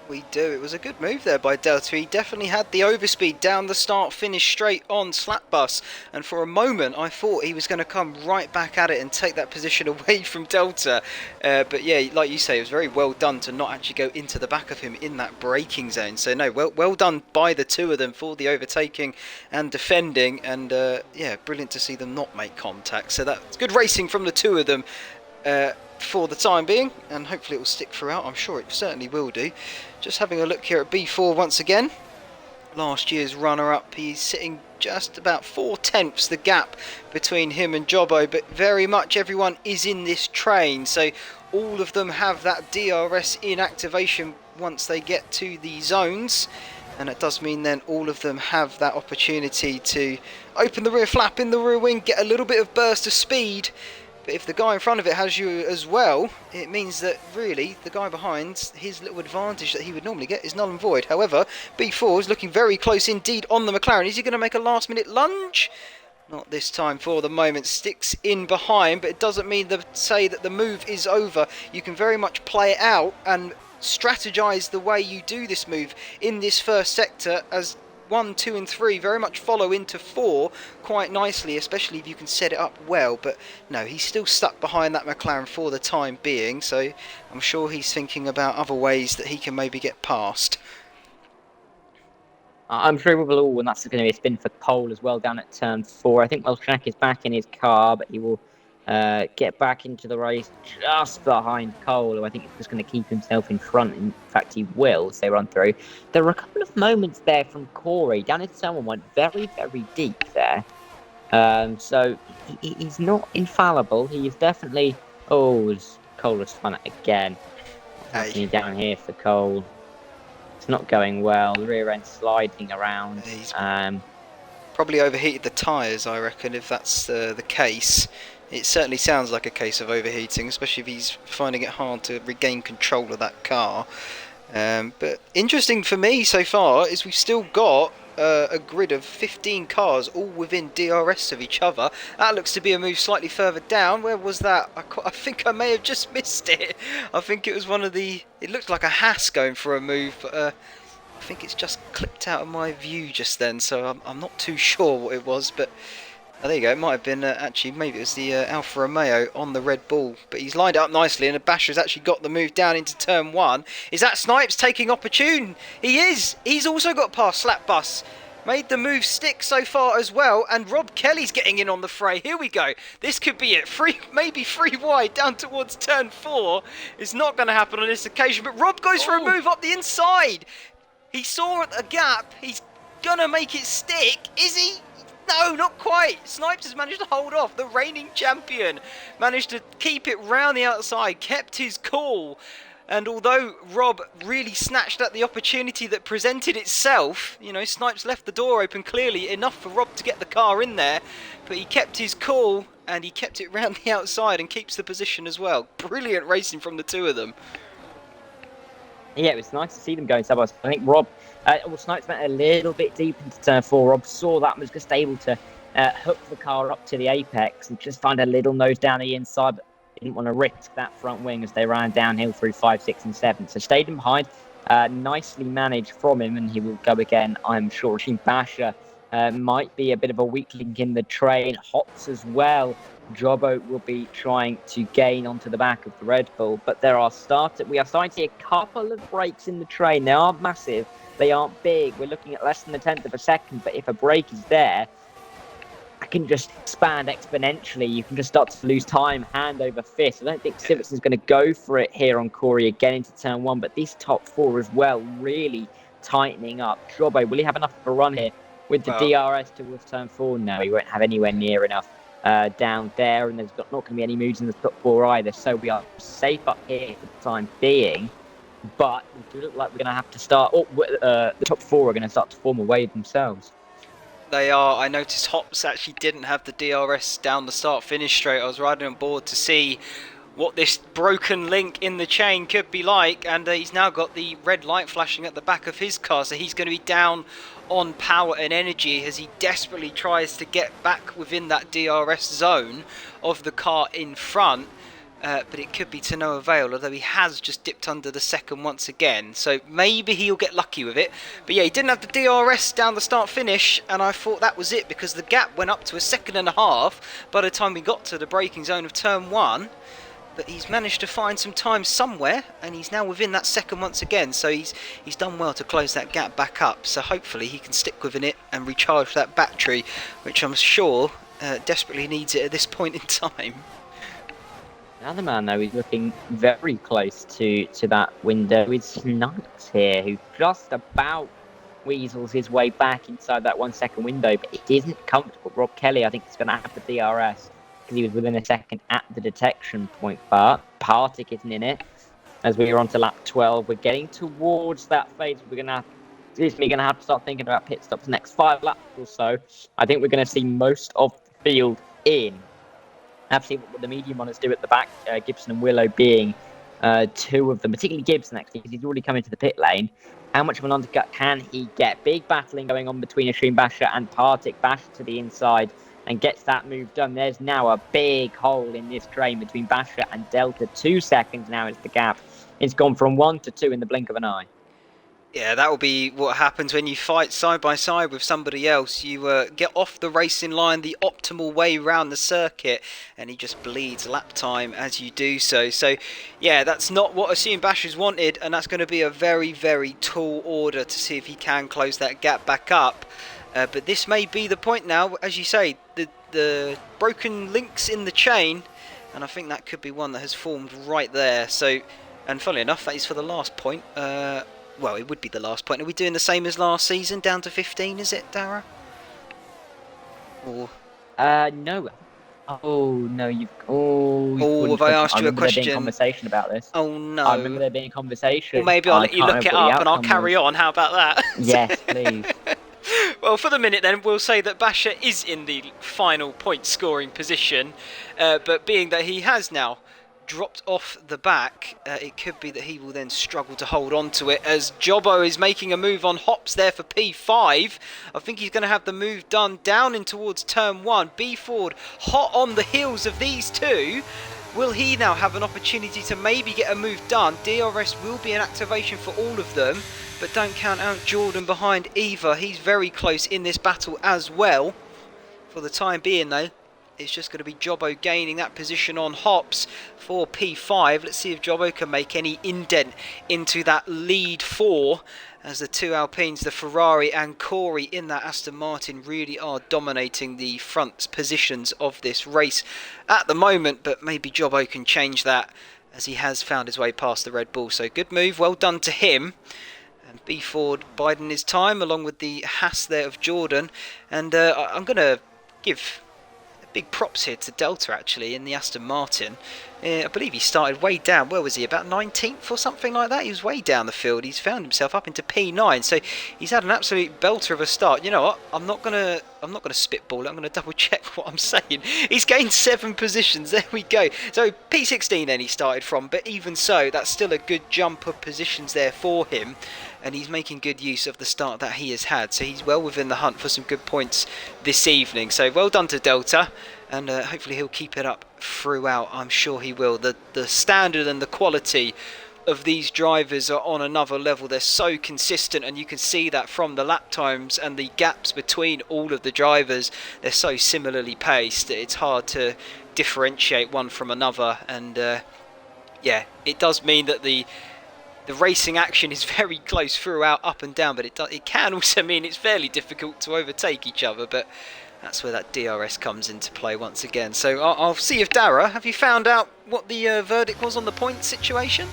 [SPEAKER 2] We do. It was a good move there by Delta. He definitely had the overspeed down the start, finish straight on Slapbus, and for a moment I thought he was going to come right back at it and take that position away from Delta. But yeah, like you say, it was very well done to not actually go into the back of him in that braking zone. So no, well done by the two of them for the overtaking and defending, and yeah, brilliant to see them not make contact. So that's good racing from the two of them for the time being, and hopefully it will stick throughout. I'm sure it certainly will do. Just having a look here at B4 once again. Last year's runner-up, he's sitting just about 4/10 the gap between him and Jobbo, but very much everyone is in this train, so all of them have that DRS in activation once they get to the zones, and it does mean then all of them have that opportunity to open the rear flap in the rear wing, get a little bit of burst of speed. But if the guy in front of it has you as well, it means that really the guy behind, his little advantage that he would normally get is null and void. However, B4 is looking very close indeed on the McLaren. Is he going to make a last minute lunge? Not this time for the moment. Sticks in behind, but it doesn't mean to say that the move is over. You can very much play it out and strategize the way you do this move in this first sector, as 1, 2 and 3 very much follow into 4 quite nicely, especially if you can set it up well. But no, he's still stuck behind that McLaren for the time being, so I'm sure he's thinking about other ways that he can maybe get past.
[SPEAKER 1] I'm sure we will all, and that's going to be a spin for Cole as well down at turn 4. I think Welshnak is back in his car, but he will get back into the race just behind Cole, who I think is just going to keep himself in front. In fact, he will as they run through. There were a couple of moments there from Corey. Down at turn 1 went very, very deep there. So he's not infallible. He is definitely... Oh, Cole has spun it again. What's happening down here for Cole? It's not going well. The rear end sliding around.
[SPEAKER 2] He's probably overheated the tyres, I reckon, if that's the case. It certainly sounds like a case of overheating, especially if he's finding it hard to regain control of that car. But interesting for me so far is we've still got a grid of 15 cars all within DRS of each other. That looks to be a move slightly further down. Where was that? I think I may have just missed it. I think it was one of the... It looked like a Haas going for a move, but I think it's just clipped out of my view just then, so I'm not too sure what it was, but... Oh, there you go, it might have been, actually, maybe it was the Alfa Romeo on the Red Bull, but he's lined up nicely, and Abasha's actually got the move down into turn 1. Is that Snipes taking opportune? He is! He's also got past Slap Bus. Made the move stick so far as well, and Rob Kelly's getting in on the fray. Here we go. This could be it. Maybe three wide down towards turn 4. It's not going to happen on this occasion, but Rob goes for a move up the inside. He saw a gap. He's going to make it stick. Is he? No, not quite. Snipes has managed to hold off. The reigning champion managed to keep it round the outside, kept his cool. And although Rob really snatched at the opportunity that presented itself, you know, Snipes left the door open clearly enough for Rob to get the car in there. But he kept his cool and he kept it round the outside and keeps the position as well. Brilliant racing from the two of them.
[SPEAKER 1] Yeah, it was nice to see them going side by side. I think Rob... Snipes went a little bit deep into turn 4. Rob saw that and was just able to hook the car up to the apex and just find a little nose down the inside, but didn't want to risk that front wing as they ran downhill through 5, 6 and 7. So stayed in behind, nicely managed from him, and he will go again, I'm sure. Rashim Basha might be a bit of a weak link in the train. Hops as well. Jobbo will be trying to gain onto the back of the Red Bull, but we are starting to see a couple of breaks in the train. They aren't massive. They aren't big. We're looking at less than a tenth of a second, but if a break is there, I can just expand exponentially. You can just start to lose time hand over fist. I don't think Civix is going to go for it here on Corey again into turn 1, but this top 4 as well really tightening up. Jobbo, will he have enough of a run here with the DRS towards turn 4? No, he won't have anywhere near enough down there, and there's not going to be any moves in the top 4 either, so we are safe up here for the time being. But it does look like we're going to have to start... the top 4 are going to start to form a wave themselves.
[SPEAKER 2] They are. I noticed Hops actually didn't have the DRS down the start-finish straight. I was riding on board to see what this broken link in the chain could be like, and he's now got the red light flashing at the back of his car, so he's going to be down on power and energy as he desperately tries to get back within that DRS zone of the car in front. But it could be to no avail, although he has just dipped under the second once again, so maybe he'll get lucky with it. But yeah, he didn't have the DRS down the start finish, and I thought that was it, because the gap went up to a second and a half by the time we got to the braking zone of turn 1. But he's managed to find some time somewhere, and he's now within that second once again, so he's done well to close that gap back up. So hopefully he can stick within it and recharge that battery, which I'm sure desperately needs it at this point in time.
[SPEAKER 1] Another man, though, is looking very close to that window. It's Snipes here, who just about weasels his way back inside that 1 second window, but it isn't comfortable. Rob Kelly, I think, is going to have the DRS because he was within a second at the detection point, but Partick isn't in it. As we are on to lap 12, we're getting towards that phase. We're going to have to start thinking about pit stops next 5 laps or so. I think we're going to see most of the field in. Absolutely what the medium runners do at the back, Gibson and Willow being 2 of them, particularly Gibson actually, because he's already come into the pit lane. How much of an undercut can he get? Big battling going on between Ashim Basha and Partick. Basha to the inside and gets that move done. There's now a big hole in this train between Basha and Delta. 2 seconds now is the gap. It's gone from 1 to 2 in the blink of an eye.
[SPEAKER 2] Yeah, that will be what happens when you fight side by side with somebody else. You get off the racing line the optimal way round the circuit, and he just bleeds lap time as you do so. So, yeah, that's not what Asim Bashir's wanted, and that's going to be a very, very tall order to see if he can close that gap back up. But this may be the point now, as you say, the broken links in the chain, and I think that could be one that has formed right there. So, and funnily enough, that is for the last point. Well, it would be the last point. Are we doing the same as last season, down to 15, is it, Dara? Or...
[SPEAKER 1] No. Oh no, you've. Oh, you
[SPEAKER 2] Oh,
[SPEAKER 1] wouldn't
[SPEAKER 2] have I
[SPEAKER 1] talk.
[SPEAKER 2] asked
[SPEAKER 1] I
[SPEAKER 2] you a
[SPEAKER 1] remember there being
[SPEAKER 2] question?
[SPEAKER 1] conversation about this.
[SPEAKER 2] Oh,
[SPEAKER 1] I remember
[SPEAKER 2] no.
[SPEAKER 1] there being a
[SPEAKER 2] Well,
[SPEAKER 1] conversation.
[SPEAKER 2] maybe I'll let you
[SPEAKER 1] can't
[SPEAKER 2] look it
[SPEAKER 1] remember what the
[SPEAKER 2] up and I'll
[SPEAKER 1] outcome
[SPEAKER 2] carry
[SPEAKER 1] was.
[SPEAKER 2] on. How about that?
[SPEAKER 1] Yes, please.
[SPEAKER 2] Well, for the minute then, we'll say that Basher is in the final point-scoring position, but being that he has now dropped off the back, it could be that he will then struggle to hold on to it, as Jobbo is making a move on Hops there for P5. I think he's going to have the move done down in towards turn 1. B Ford hot on the heels of these two. Will he now have an opportunity to maybe get a move done? DRS will be an activation for all of them, but don't count out Jordan behind either. He's very close in this battle as well. For the time being though, it's just going to be Jobbo gaining that position on Hops for P5. Let's see if Jobbo can make any indent into that lead 4, as the two Alpines, the Ferrari and Corey in that Aston Martin, really are dominating the front positions of this race at the moment. But maybe Jobbo can change that, as he has found his way past the Red Bull. So good move, well done to him. And B Ford biding his time along with the Haas there of Jordan. And I'm going to give big props here to Delta actually in the Aston Martin. I believe he started way down. Where was he? About 19th or something like that. He was way down the field. He's found himself up into P9. So he's had an absolute belter of a start. You know what? I'm not gonna spitball it. I'm gonna double check what I'm saying. He's gained 7 positions. There we go. So P16 then he started from, but even so, that's still a good jump of positions there for him. And he's making good use of the start that he has had. So he's well within the hunt for some good points this evening. So well done to Delta. And hopefully he'll keep it up throughout. I'm sure he will. The standard and the quality of these drivers are on another level. They're so consistent, and you can see that from the lap times and the gaps between all of the drivers. They're so similarly paced. It's hard to differentiate one from another. And yeah, it does mean that the racing action is very close throughout, up and down, but it can also mean it's fairly difficult to overtake each other. But that's where that DRS comes into play once again. So I'll see if Dara, have you found out what the verdict was on the point situation?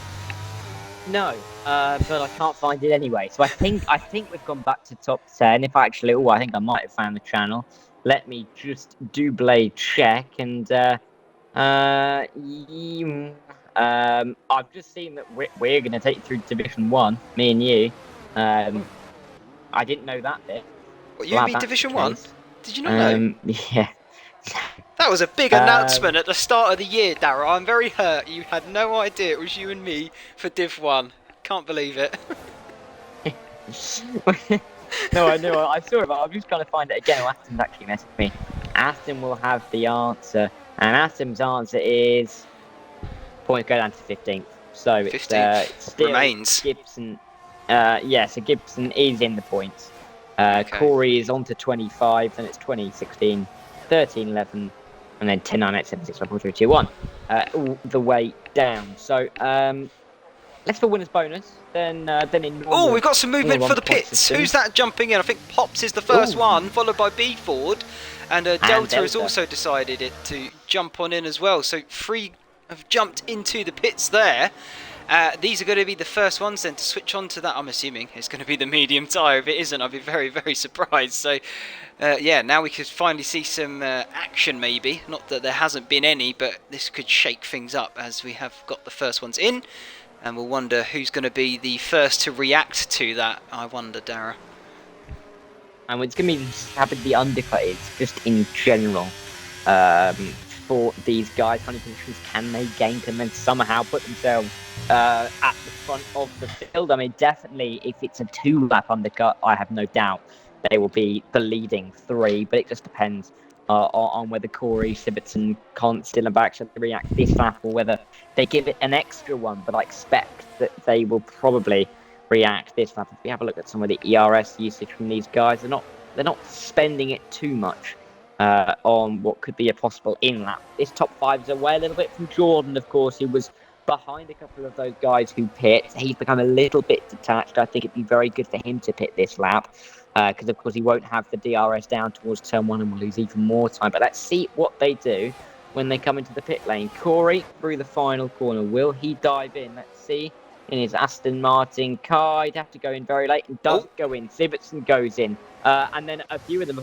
[SPEAKER 1] No, but I can't find it anyway. So I think we've gone back to top 10. If actually, I think I might have found the channel. Let me just double check. And I've just seen that we're going to take you through Division 1, me and you. I didn't know that bit.
[SPEAKER 2] What, you mean Division 1? Did you not know?
[SPEAKER 1] Yeah.
[SPEAKER 2] That was a big announcement at the start of the year, Dara. I'm very hurt. You had no idea it was you and me for Div 1. Can't believe it.
[SPEAKER 1] No, I know. I saw it, but I'm just trying to find it again. Aston's actually messaged me. Aston will have the answer, and Aston's answer is points go down to 15th. So it's
[SPEAKER 2] 15th
[SPEAKER 1] still
[SPEAKER 2] remains.
[SPEAKER 1] Gibson. Yeah, so Gibson is in the points.
[SPEAKER 2] Okay.
[SPEAKER 1] Corey is on to 25, then it's 20, 16, 13, 11, and then 10, 9, 8, 7, 6, 5, 4, 3, 2, 1. All the way down. So let's for winners bonus. Then in normal.
[SPEAKER 2] Oh, we've got some movement for the pits.
[SPEAKER 1] system.
[SPEAKER 2] Who's that jumping in? I think Hops is the first one, followed by B Ford. And Delta has also decided to jump on in as well. So 3 have jumped into the pits there. These are going to be the first ones then to switch on to that. I'm assuming it's going to be the medium tyre. If it isn't, I'd be very, very surprised. So, yeah, now we could finally see some action maybe. Not that there hasn't been any, but this could shake things up as we have got the first ones in. And we'll wonder who's going to be the first to react to that. I wonder, Dara.
[SPEAKER 1] And it's going to be happen to be undercutted, just in general. For these guys, how many positions can they gain? Can they somehow put themselves at the front of the field? I mean, definitely, if it's a 2-lap undercut, I have no doubt they will be the leading 3. But it just depends on whether Corey, Sivertson, Constant, and Bax react this lap, or whether they give it an extra one. But I expect that they will probably react to this lap. If we have a look at some of the ERS usage from these guys, they're not spending it too much on what could be a possible in lap. This top five is away a little bit from Jordan, of course, who was behind a couple of those guys who pit. He's become a little bit detached. I think it'd be very good for him to pit this lap because, of course, he won't have the DRS down towards turn one and will lose even more time. But let's see what they do when they come into the pit lane. Corey through the final corner. Will he dive in? Let's see. In his Aston Martin car, he'd have to go in very late and doesn't go in. Sivertson goes in. And then a few of them,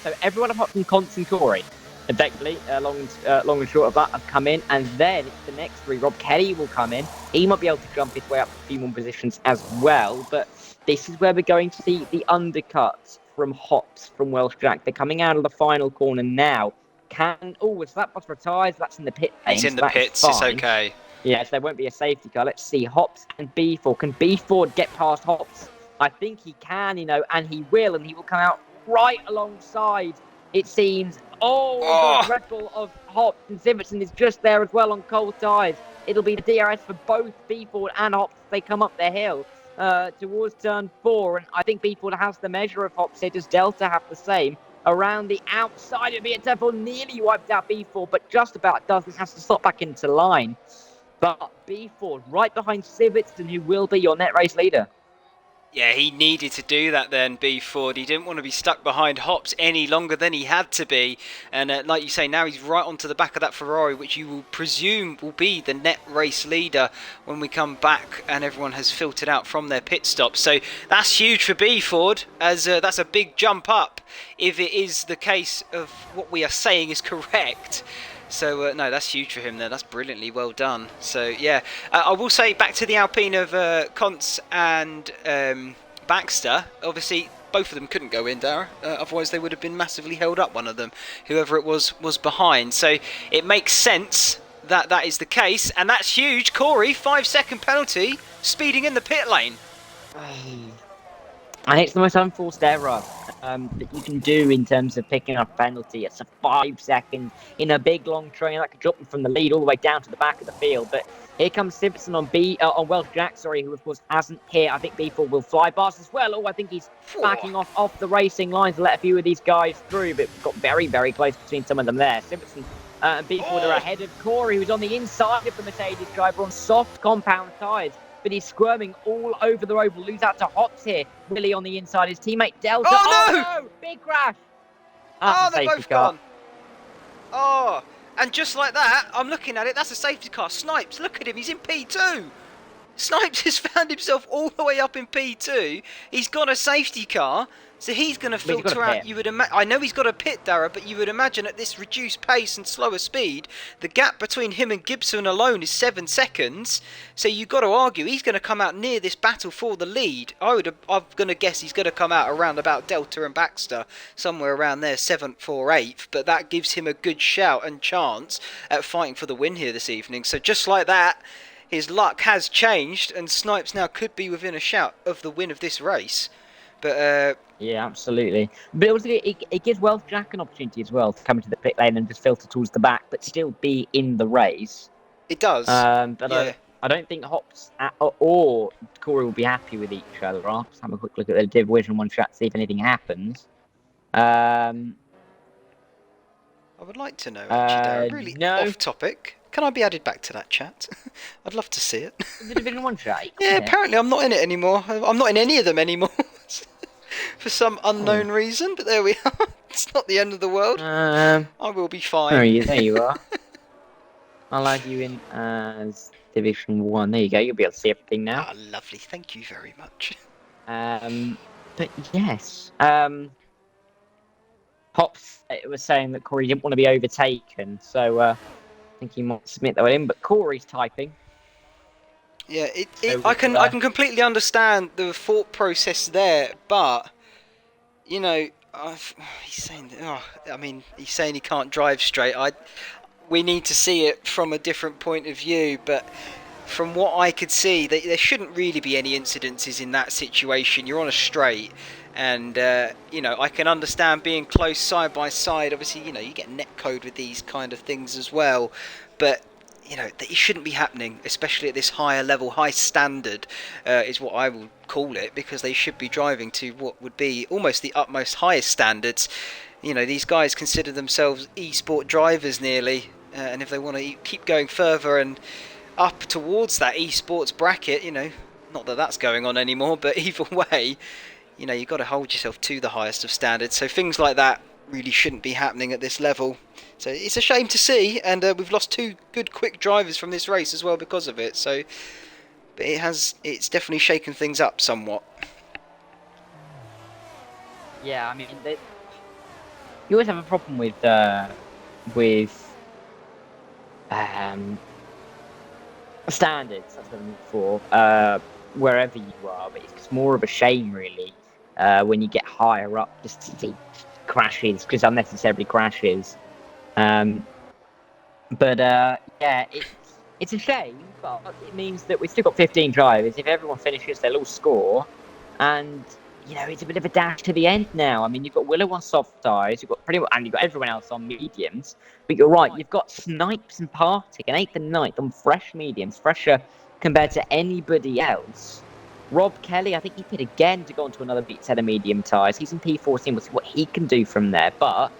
[SPEAKER 1] so everyone apart from Const and Corey, effectively, long and short of that, have come in. And then it's the next three. Rob Kelly will come in. He might be able to jump his way up a few more positions as well. But this is where we're going to see the undercuts from Hops, from Welsh Jack. They're coming out of the final corner now. Is that bus retires? That's in the pit lane.
[SPEAKER 2] He's in the pits, it's okay.
[SPEAKER 1] Yes, there won't be a safety car. Let's see. Hops and B4. Can B4 get past Hops? I think he can, and he will, and he will come out right alongside, it seems. The Red Bull of Hops, and Sivertson is just there as well on cold tyres. It'll be the DRS for both B4 and Hops as they come up the hill towards turn 4, and I think B4 has the measure of Hops here. Does Delta have the same? Around the outside, it'll be a Temple nearly wiped out B4, but just about doesn't, has to stop back into line. But B4 right behind Sivertson, who will be your net race leader.
[SPEAKER 2] Yeah, he needed to do that then, B Ford. He didn't want to be stuck behind Hops any longer than he had to be. And like you say, now he's right onto the back of that Ferrari, which you will presume will be the net race leader when we come back and everyone has filtered out from their pit stop. So that's huge for B Ford, as that's a big jump up if it is the case of what we are saying is correct. So, no, that's huge for him there. That's brilliantly well done. So, yeah. I will say, back to the Alpine of Kontz and Baxter. Obviously, both of them couldn't go in, Dara. Otherwise, they would have been massively held up, one of them. Whoever it was behind. So, it makes sense that that is the case. And that's huge. Corey, 5-second penalty, speeding in the pit lane.
[SPEAKER 1] And it's the most unforced error that you can do in terms of picking up a penalty. It's a 5 seconds in a big long train that could drop them from the lead all the way down to the back of the field. But here comes Sivertson on Welsh Jack, who of course hasn't hit. I think B4 will fly past as well. I think he's backing off the racing lines to let a few of these guys through. But we've got very, very close between some of them there. Sivertson and B4 are ahead of Corey, who's on the inside of the Mercedes driver on soft compound tyres. But he's squirming all over the road. We'll lose out to Hops here. Willie on the inside. His teammate Delta.
[SPEAKER 2] Oh, no!
[SPEAKER 1] Big crash.
[SPEAKER 2] They're both gone. And just like that, I'm looking at it. That's a safety car. Snipes, look at him. He's in P2. Snipes has found himself all the way up in P2. He's got a safety car. So he's going to filter out. You would I know he's got a pit, Dara, but you would imagine at this reduced pace and slower speed, the gap between him and Gibson alone is 7 seconds. So you've got to argue he's going to come out near this battle for the lead. I'm going to guess he's going to come out around about Delta and Baxter, somewhere around there, 7th or 8th. But that gives him a good shout and chance at fighting for the win here this evening. So just like that, his luck has changed, and Snipes now could be within a shout of the win of this race. But
[SPEAKER 1] yeah, absolutely. But also, it gives Welsh Jack an opportunity as well to come into the pit lane and just filter towards the back, but still be in the race.
[SPEAKER 2] It does.
[SPEAKER 1] But
[SPEAKER 2] yeah.
[SPEAKER 1] I don't think Hops or Corey will be happy with each other. I'll just have a quick look at the Division 1 chat to see if anything happens.
[SPEAKER 2] I would like to know, actually, Darren. Really off topic. Can I be added back to that chat? I'd love to see it.
[SPEAKER 1] The Division 1 chat?
[SPEAKER 2] Yeah, apparently I'm not in it anymore. I'm not in any of them anymore. For some unknown reason, but there we are. It's not the end of the world. I will be fine.
[SPEAKER 1] There you are. I'll add you in as Division 1. There you go. You'll be able to see everything now.
[SPEAKER 2] Ah, lovely. Thank you very much.
[SPEAKER 1] But yes. Hops was saying that Corey didn't want to be overtaken, so I think he might submit that one in. But Corey's typing.
[SPEAKER 2] Yeah, I can completely understand the thought process there, but you know, he's saying he's saying he can't drive straight. We need to see it from a different point of view, but from what I could see, there shouldn't really be any incidences in that situation. You're on a straight, and you know, I can understand being close side by side. Obviously, you know, you get net code with these kind of things as well, but you know, that it shouldn't be happening, especially at this higher level, high standard, is what I will call it, because they should be driving to what would be almost the utmost highest standards. You know, these guys consider themselves e-sport drivers nearly, and if they want to keep going further and up towards that esports bracket, you know, not that that's going on anymore, but either way, you know, you've got to hold yourself to the highest of standards. So things like that really shouldn't be happening at this level. So it's a shame to see, and we've lost 2 good quick drivers from this race as well because of it. So, but it's definitely shaken things up somewhat.
[SPEAKER 1] Yeah, I mean, you always have a problem with standards. That's what I'm looking for. Wherever you are, but it's more of a shame, really, when you get higher up, just to see crashes, because unnecessarily crashes. But yeah, it's a shame, but it means that we've still got 15 drivers. If everyone finishes, they'll all score, and you know it's a bit of a dash to the end now. I mean, you've got Willow on soft tyres, you've got pretty much, and you've got everyone else on mediums. But you're right, you've got Snipes and Partick and 8th and 9th on fresh mediums, fresher compared to anybody else. Rob Kelly, I think he pit again to go onto another set of medium tyres. He's in P14. We'll see what he can do from there, but.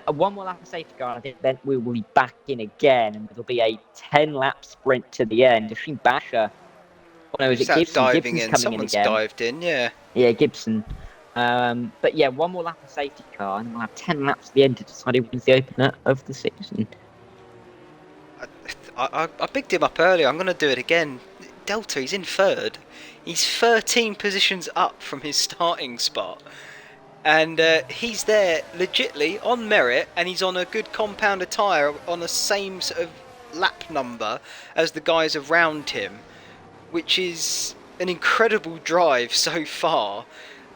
[SPEAKER 1] One more lap of safety car, and I think then we will be back in again, and it'll be a 10-lap sprint to the end. Asheen Basher, oh no, is
[SPEAKER 2] Who's
[SPEAKER 1] it
[SPEAKER 2] that
[SPEAKER 1] Gibson?
[SPEAKER 2] diving
[SPEAKER 1] Gibson's
[SPEAKER 2] in?
[SPEAKER 1] coming in
[SPEAKER 2] Someone's
[SPEAKER 1] again.
[SPEAKER 2] dived in, yeah.
[SPEAKER 1] Yeah, Gibson. But yeah, one more lap of safety car, and we'll have 10 laps at the end to decide who wins the opener of the season.
[SPEAKER 2] I bigged him up earlier. I'm going to do it again. Delta, he's in 3rd. He's 13 positions up from his starting spot. And he's there legitly on merit, and he's on a good compounder tyre on the same sort of lap number as the guys around him, which is an incredible drive so far.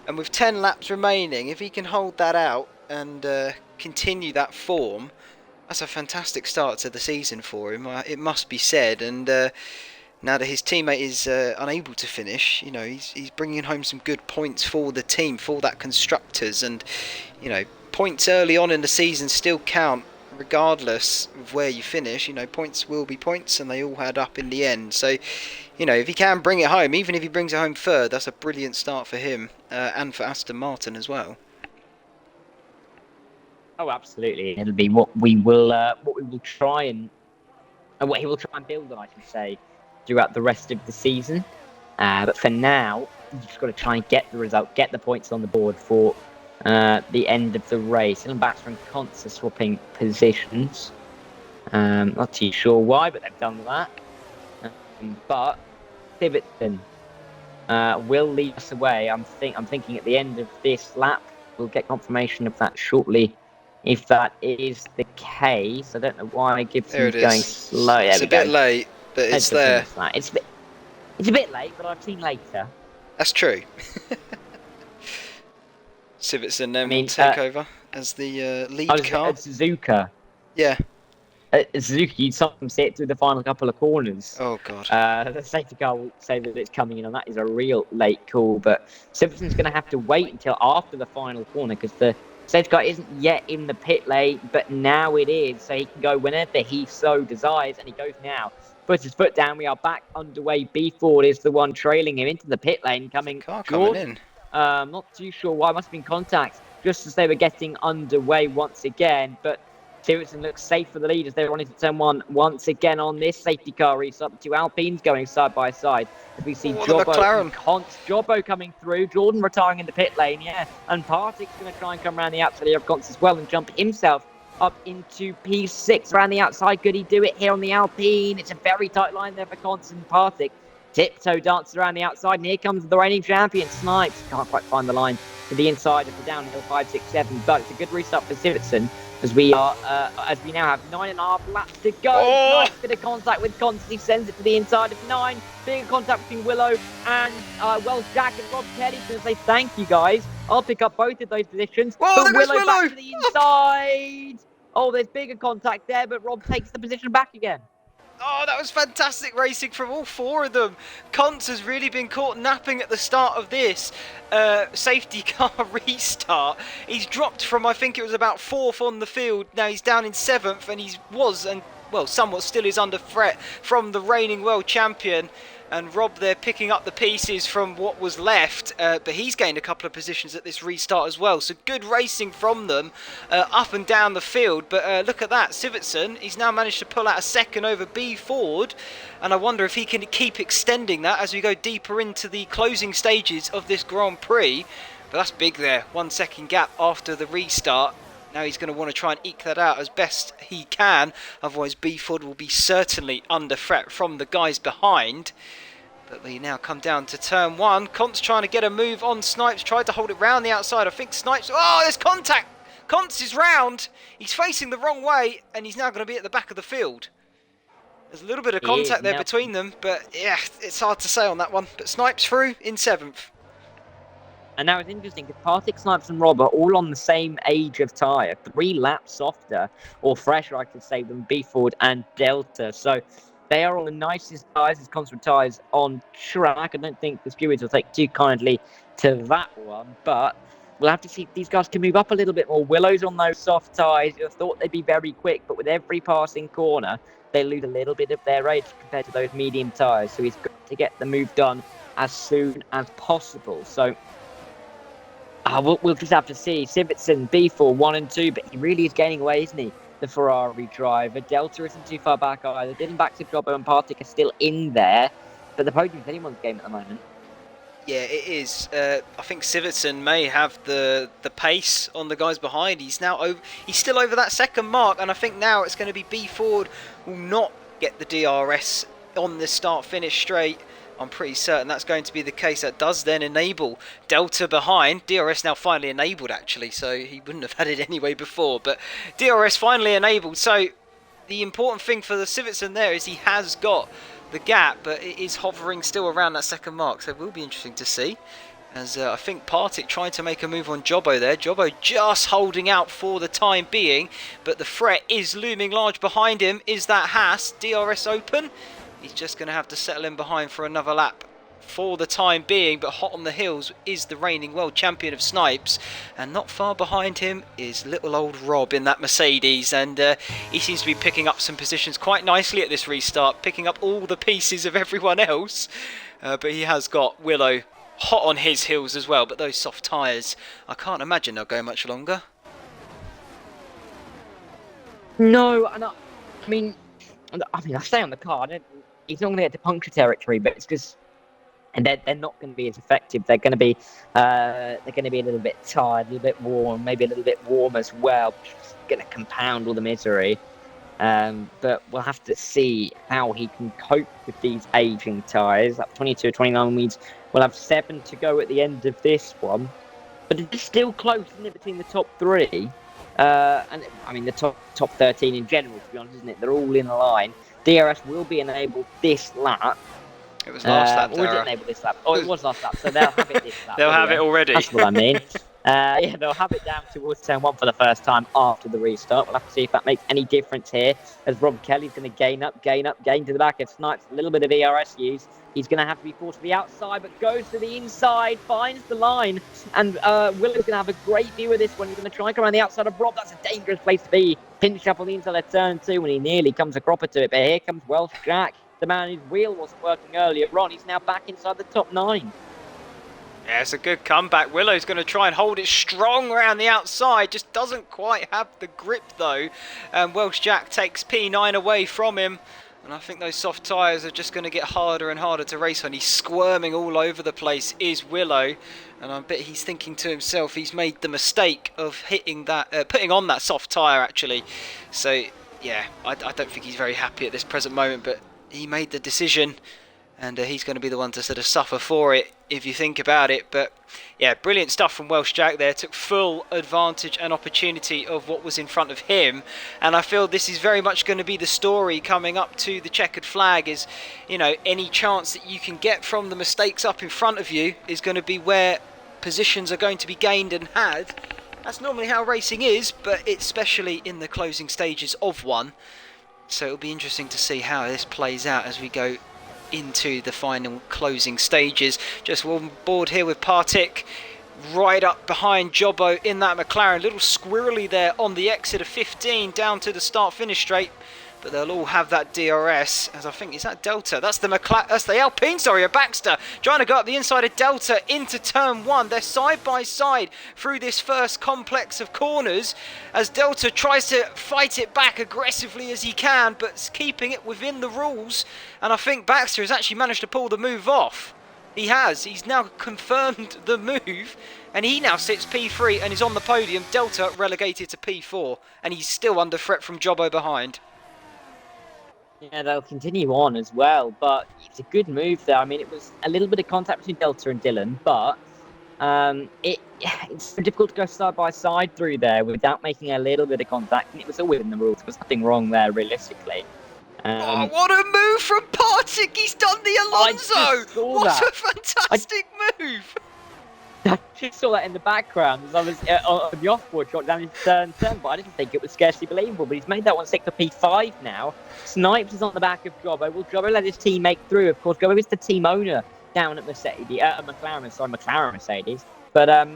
[SPEAKER 2] And with 10 laps remaining, if he can hold that out and continue that form, that's a fantastic start to the season for him, it must be said. And now that his teammate is unable to finish, you know, he's bringing home some good points for the team, for that constructors, and you know, points early on in the season still count, regardless of where you finish. You know, points will be points, and they all add up in the end. So, you know, if he can bring it home, even if he brings it home 3rd, that's a brilliant start for him and for Aston Martin as well.
[SPEAKER 1] Oh, absolutely! It'll be what we will try and what he will try and build on, I should say, throughout the rest of the season. But for now, you've just got to try and get the result, get the points on the board for the end of the race. And Baxter and Conts are swapping positions. Not too sure why, but they've done that. But Civitan will lead us away. I'm thinking at the end of this lap, we'll get confirmation of that shortly. If that is the case, I don't know why Gibson's going slow.
[SPEAKER 2] It's a bit late, but it's there.
[SPEAKER 1] It's a bit late, but I've seen later.
[SPEAKER 2] That's true. Civitan then will take over as the lead car.
[SPEAKER 1] Suzuka.
[SPEAKER 2] Yeah.
[SPEAKER 1] Suzuki, you'd sometimes see it through the final couple of corners.
[SPEAKER 2] Oh, God.
[SPEAKER 1] The safety car will say that it's coming in, and that is a real late call. But Civitan's going to have to wait until after the final corner, because the safety car isn't yet in the pit lane, but now it is. So he can go whenever he so desires, and he goes now. Puts his foot down. We are back underway. B4 is the one trailing him into the pit lane. Coming
[SPEAKER 2] in.
[SPEAKER 1] Not too sure why. Must have been contact just as they were getting underway once again. But Civitan looks safe for the lead as they're on into turn 1 once again on this safety car race. Up to Alpines going side by side as we see Jobbo and Conts. Jobbo coming through. Jordan retiring in the pit lane, yeah. And Partick's going to try and come around the outside here of Conts as well and jump himself up into P6 around the outside. Could he do it here on the Alpine? It's a very tight line there for Conts and Partick. Tiptoe dances around the outside, and here comes the reigning champion, Snipes. Can't quite find the line to the inside of the downhill 5, 6, 7, but it's a good restart for Civitan as we now have 9.5 laps to go.
[SPEAKER 2] Oh!
[SPEAKER 1] Nice bit of contact with Conts. He sends it to the inside of 9. Big contact between Willow and Wells Jack and Rob Kelly. He's going to say thank you, guys. I'll pick up both of those positions.
[SPEAKER 2] Whoa,
[SPEAKER 1] but
[SPEAKER 2] Willow
[SPEAKER 1] back to the inside. Oh, there's bigger contact there, but Rob takes the position back again.
[SPEAKER 2] Oh, that was fantastic racing from all 4 of them. Conts has really been caught napping at the start of this safety car restart. He's dropped from, I think it was about 4th on the field. Now he's down in 7th, and he was well, somewhat still is under threat from the reigning world champion. And Rob there picking up the pieces from what was left, but he's gained a couple of positions at this restart as well. So good racing from them up and down the field. But look at that, Sivertsen, he's now managed to pull out a second over B Ford. And I wonder if he can keep extending that as we go deeper into the closing stages of this Grand Prix. But that's big there, 1 second gap after the restart. Now he's going to want to try and eke that out as best he can. Otherwise, B Ford will be certainly under threat from the guys behind. But we now come down to turn 1. Cont's trying to get a move on Snipes. Tried to hold it round the outside. I think Snipes... Oh, there's contact! Cont's is round. He's facing the wrong way. And he's now going to be at the back of the field. There's a little bit of contact there between them. But yeah, it's hard to say on that one. But Snipes through in 7th.
[SPEAKER 1] And now it's interesting because Partick, Snipes and Rob are all on the same age of tyre. 3 laps softer, or fresher I could say, than B Ford and Delta. So they are on the nicest tyres, constant tyres on track. I don't think the stewards will take too kindly to that one. But we'll have to see if these guys can move up a little bit more. Willow's on those soft tyres. I thought they'd be very quick, but with every passing corner, they lose a little bit of their edge compared to those medium tyres. So he's got to get the move done as soon as possible. So we'll just have to see. Sivertsen, B4, 1 and 2, but he really is gaining away, isn't he? The Ferrari driver. Delta isn't too far back either. Dylan Baxter, Jobbo and Partick are still in there, but the podium's anyone's game at the moment.
[SPEAKER 2] Yeah, it is. I think Sivertsen may have the pace on the guys behind. He's now over. He's still over that second mark, and I think now it's going to be B Ford will not get the DRS on the start-finish straight. I'm pretty certain that's going to be the case. That does then enable Delta behind. DRS now finally enabled, actually, so he wouldn't have had it anyway before. But DRS finally enabled. So the important thing for the Sivertsen there is he has got the gap, but it is hovering still around that second mark. So it will be interesting to see. As I think Partick tried to make a move on Jobbo there. Jobbo just holding out for the time being. But the threat is looming large behind him. Is that Haas? DRS open? He's just going to have to settle in behind for another lap for the time being. But hot on the heels is the reigning world champion of Snipes. And not far behind him is little old Rob in that Mercedes. And he seems to be picking up some positions quite nicely at this restart. Picking up all the pieces of everyone else. But he has got Willow hot on his heels as well. But those soft tyres, I can't imagine they'll go much longer.
[SPEAKER 1] No, and I mean, I stay on the car. He's not going to get to puncture territory, but it's just, and they're not going to be as effective. They're going to be a little bit tired, a little bit warm, maybe a little bit warm as well. It's going to compound all the misery. But we'll have to see how he can cope with these aging tyres. Up 22 29 means we'll have 7 to go at the end of this one. But it's still close, isn't it, between the top 3? And I mean the top 13 in general, to be honest, isn't it? They're all in a line. DRS will be enabled this lap.
[SPEAKER 2] It was last lap,
[SPEAKER 1] or was it enabled this lap? Oh, it was last lap, so they'll have it this lap.
[SPEAKER 2] They'll have it already.
[SPEAKER 1] That's what I mean. Yeah, they'll have it down towards turn 1 for the first time after the restart. We'll have to see if that makes any difference here, as Rob Kelly's going to gain to the back of Snipes. A little bit of ERS use. He's going to have to be forced to the outside, but goes to the inside, finds the line, and Willow's going to have a great view of this one. He's going to try and come around the outside of Rob. That's a dangerous place to be. Pinch up on the inside of turn 2 when he nearly comes a cropper to it, but here comes Welsh Jack. The man whose wheel wasn't working earlier on. He's now back inside the top 9.
[SPEAKER 2] Yeah, it's a good comeback. Willow's going to try and hold it strong around the outside. Just doesn't quite have the grip, though. And Welsh Jack takes P9 away from him. And I think those soft tyres are just going to get harder and harder to race on. He's squirming all over the place, is Willow. And I bet he's thinking to himself he's made the mistake of hitting that, putting on that soft tyre, actually. So, yeah, I don't think he's very happy at this present moment. But he made the decision. And he's going to be the one to sort of suffer for it, if you think about it. But yeah, brilliant stuff from Welsh Jack there. Took full advantage and opportunity of what was in front of him. And I feel this is very much going to be the story coming up to the checkered flag. Is, you know, any chance that you can get from the mistakes up in front of you is going to be where positions are going to be gained and had. That's normally how racing is, but it's especially in the closing stages of one. So it'll be interesting to see how this plays out as we go into the final closing stages. Just on board here with Partick, right up behind Jobbo in that McLaren. Little squirrely there on the exit of 15 down to the start finish straight. but they'll all have that DRS, as I think, is that Delta? That's the Alpine, sorry, a Baxter, trying to go up the inside of Delta into turn 1. They're side by side through this first complex of corners, as Delta tries to fight it back aggressively as he can, but keeping it within the rules, and I think Baxter has actually managed to pull the move off. He has. He's now confirmed the move, and he now sits P3 and is on the podium. Delta relegated to P4, and he's still under threat from Jobbo behind.
[SPEAKER 1] Yeah, they'll continue on as well, but it's a good move there. I mean, it was a little bit of contact between Delta and Dylan, but it's difficult to go side by side through there without making a little bit of contact, and it was all within the rules. There was nothing wrong there, realistically.
[SPEAKER 2] Oh, what a move from Partick! He's done the Alonso! What a fantastic move!
[SPEAKER 1] I just saw that in the background as I was on the off-board shot down his turn 10, but I didn't think it was scarcely believable. But he's made that one stick for P5 now. Snipes is on the back of Jobbo. Will Jobbo let his teammate through? Of course, Jobbo is the team owner down at McLaren Mercedes. But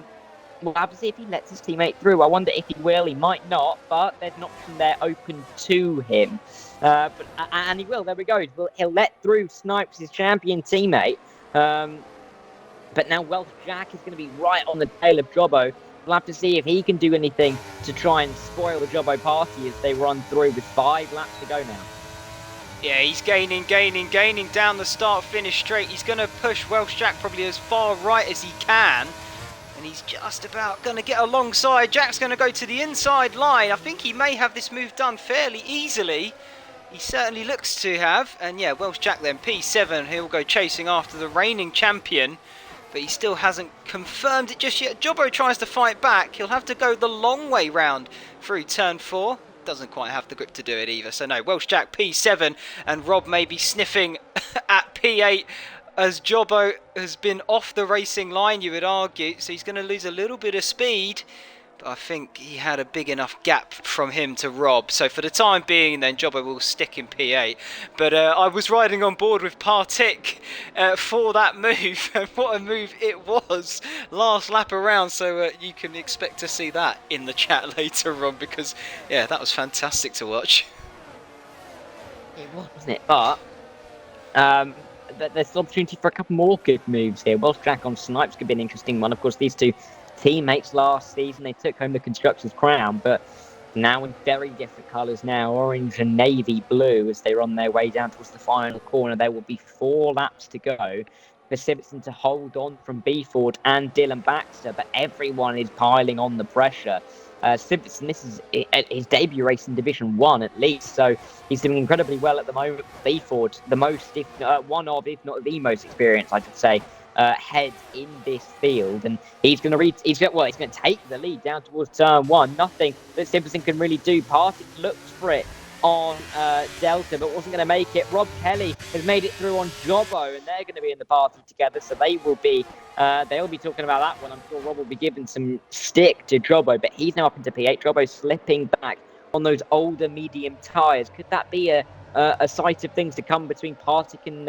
[SPEAKER 1] we'll have to see if he lets his teammate through. I wonder if he will. He might not, but there's an option there open to him. And he will. There we go. He'll let through Snipes, his champion teammate. But now Welsh Jack is going to be right on the tail of Jobbo. We'll have to see if he can do anything to try and spoil the Jobbo party as they run through with 5 laps to go now.
[SPEAKER 2] Yeah, he's gaining down the start-finish straight. He's going to push Welsh Jack probably as far right as he can. And he's just about going to get alongside. Jack's going to go to the inside line. I think he may have this move done fairly easily. He certainly looks to have. And yeah, Welsh Jack then, P7. He'll go chasing after the reigning champion. But he still hasn't confirmed it just yet. Jobbo tries to fight back. He'll have to go the long way round through turn 4. Doesn't quite have the grip to do it either. So no, Welsh Jack P7, and Rob may be sniffing at P8 as Jobbo has been off the racing line, you would argue. So he's going to lose a little bit of speed. But I think he had a big enough gap from him to Rob. So for the time being, then Jobbo will stick in P8. But I was riding on board with Partick for that move. And what a move it was last lap around. So you can expect to see that in the chat later on. Because, yeah, that was fantastic to watch.
[SPEAKER 1] It was, wasn't it? But there's an opportunity for a couple more good moves here. Welsh Jack on Snipes could be an interesting one. Of course, these two teammates last season, they took home the Constructors' crown, but now in very different colours now, orange and navy blue, as they're on their way down towards the final corner. There will be 4 laps to go for Sivertson to hold on from Beeford and Dylan Baxter, but everyone is piling on the pressure. Sivertson, this is his debut race in Division 1 at least, so he's doing incredibly well at the moment. Beeford, the most, one of, if not the most experienced, I should say, head in this field, and he's going to take the lead down towards turn 1. Nothing that Simpson can really do. Partick looked for it on Delta, but wasn't going to make it. Rob Kelly has made it through on Jobbo, and they're going to be in the party together, so they'll be talking about that one. I'm sure Rob will be giving some stick to Jobbo, but he's now up into P8. Jobbo slipping back on those older medium tyres. Could that be a sight of things to come between Partick and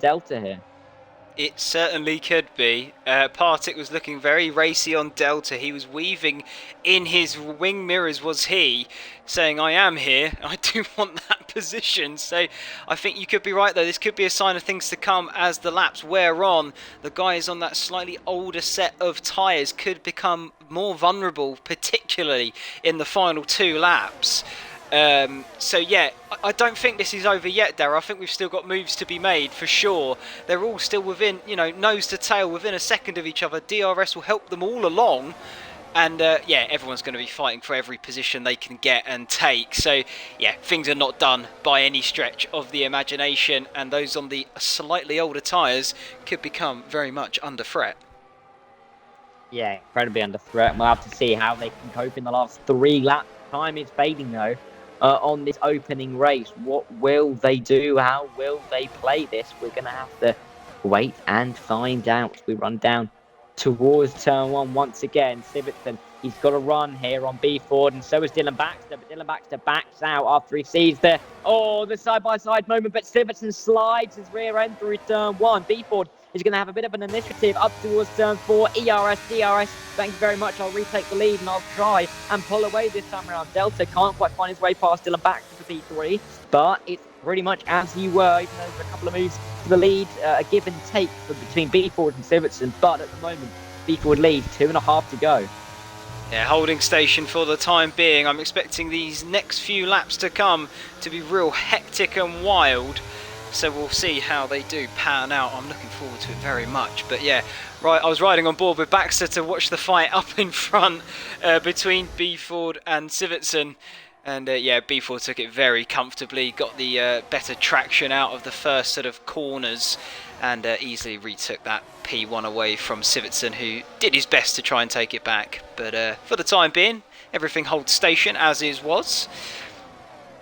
[SPEAKER 1] Delta here?
[SPEAKER 2] It certainly could be. Partick was looking very racy on Delta. He was weaving in his wing mirrors, was he, saying, I am here. I do want that position. So I think you could be right, though. This could be a sign of things to come as the laps wear on. The guys on that slightly older set of tyres could become more vulnerable, particularly in the final 2 laps. So yeah, I don't think this is over yet, Darryl. I think we've still got moves to be made for sure. They're all still within, nose to tail, within a second of each other. DRS will help them all along, and yeah, everyone's going to be fighting for every position they can get and take. So yeah, things are not done by any stretch of the imagination, and those on the slightly older tyres could become very much under threat.
[SPEAKER 1] Yeah, incredibly under threat. We'll have to see how they can cope in the last 3 laps. Time is fading though. On this opening race, what will they do? How will they play this? We're going to have to wait and find out. We run down towards turn 1 once again. Sivertson, he's got a run here on B-Ford, and so is Dylan Baxter, but Dylan Baxter backs out after he sees the side-by-side moment, but Sivertson slides his rear end through turn 1. B-Ford is going to have a bit of an initiative up towards turn 4. ERS, DRS, thank you very much. I'll retake the lead and I'll try and pull away this time around. Delta can't quite find his way past Dylan back to the P3, but it's pretty much as you were, even though there's a couple of moves to the lead, a give and take between B Ford and Sivertson, but at the moment, B Ford leads, 2.5 to go.
[SPEAKER 2] Yeah, holding station for the time being. I'm expecting these next few laps to come to be real hectic and wild. So we'll see how they do pan out. I'm looking forward to it very much. But yeah, right, I was riding on board with Baxter to watch the fight up in front between B Ford and Sivertson. And yeah, B Ford took it very comfortably, got the better traction out of the first sort of corners, and easily retook that P1 away from Sivertson, who did his best to try and take it back. But for the time being, everything holds station as is was.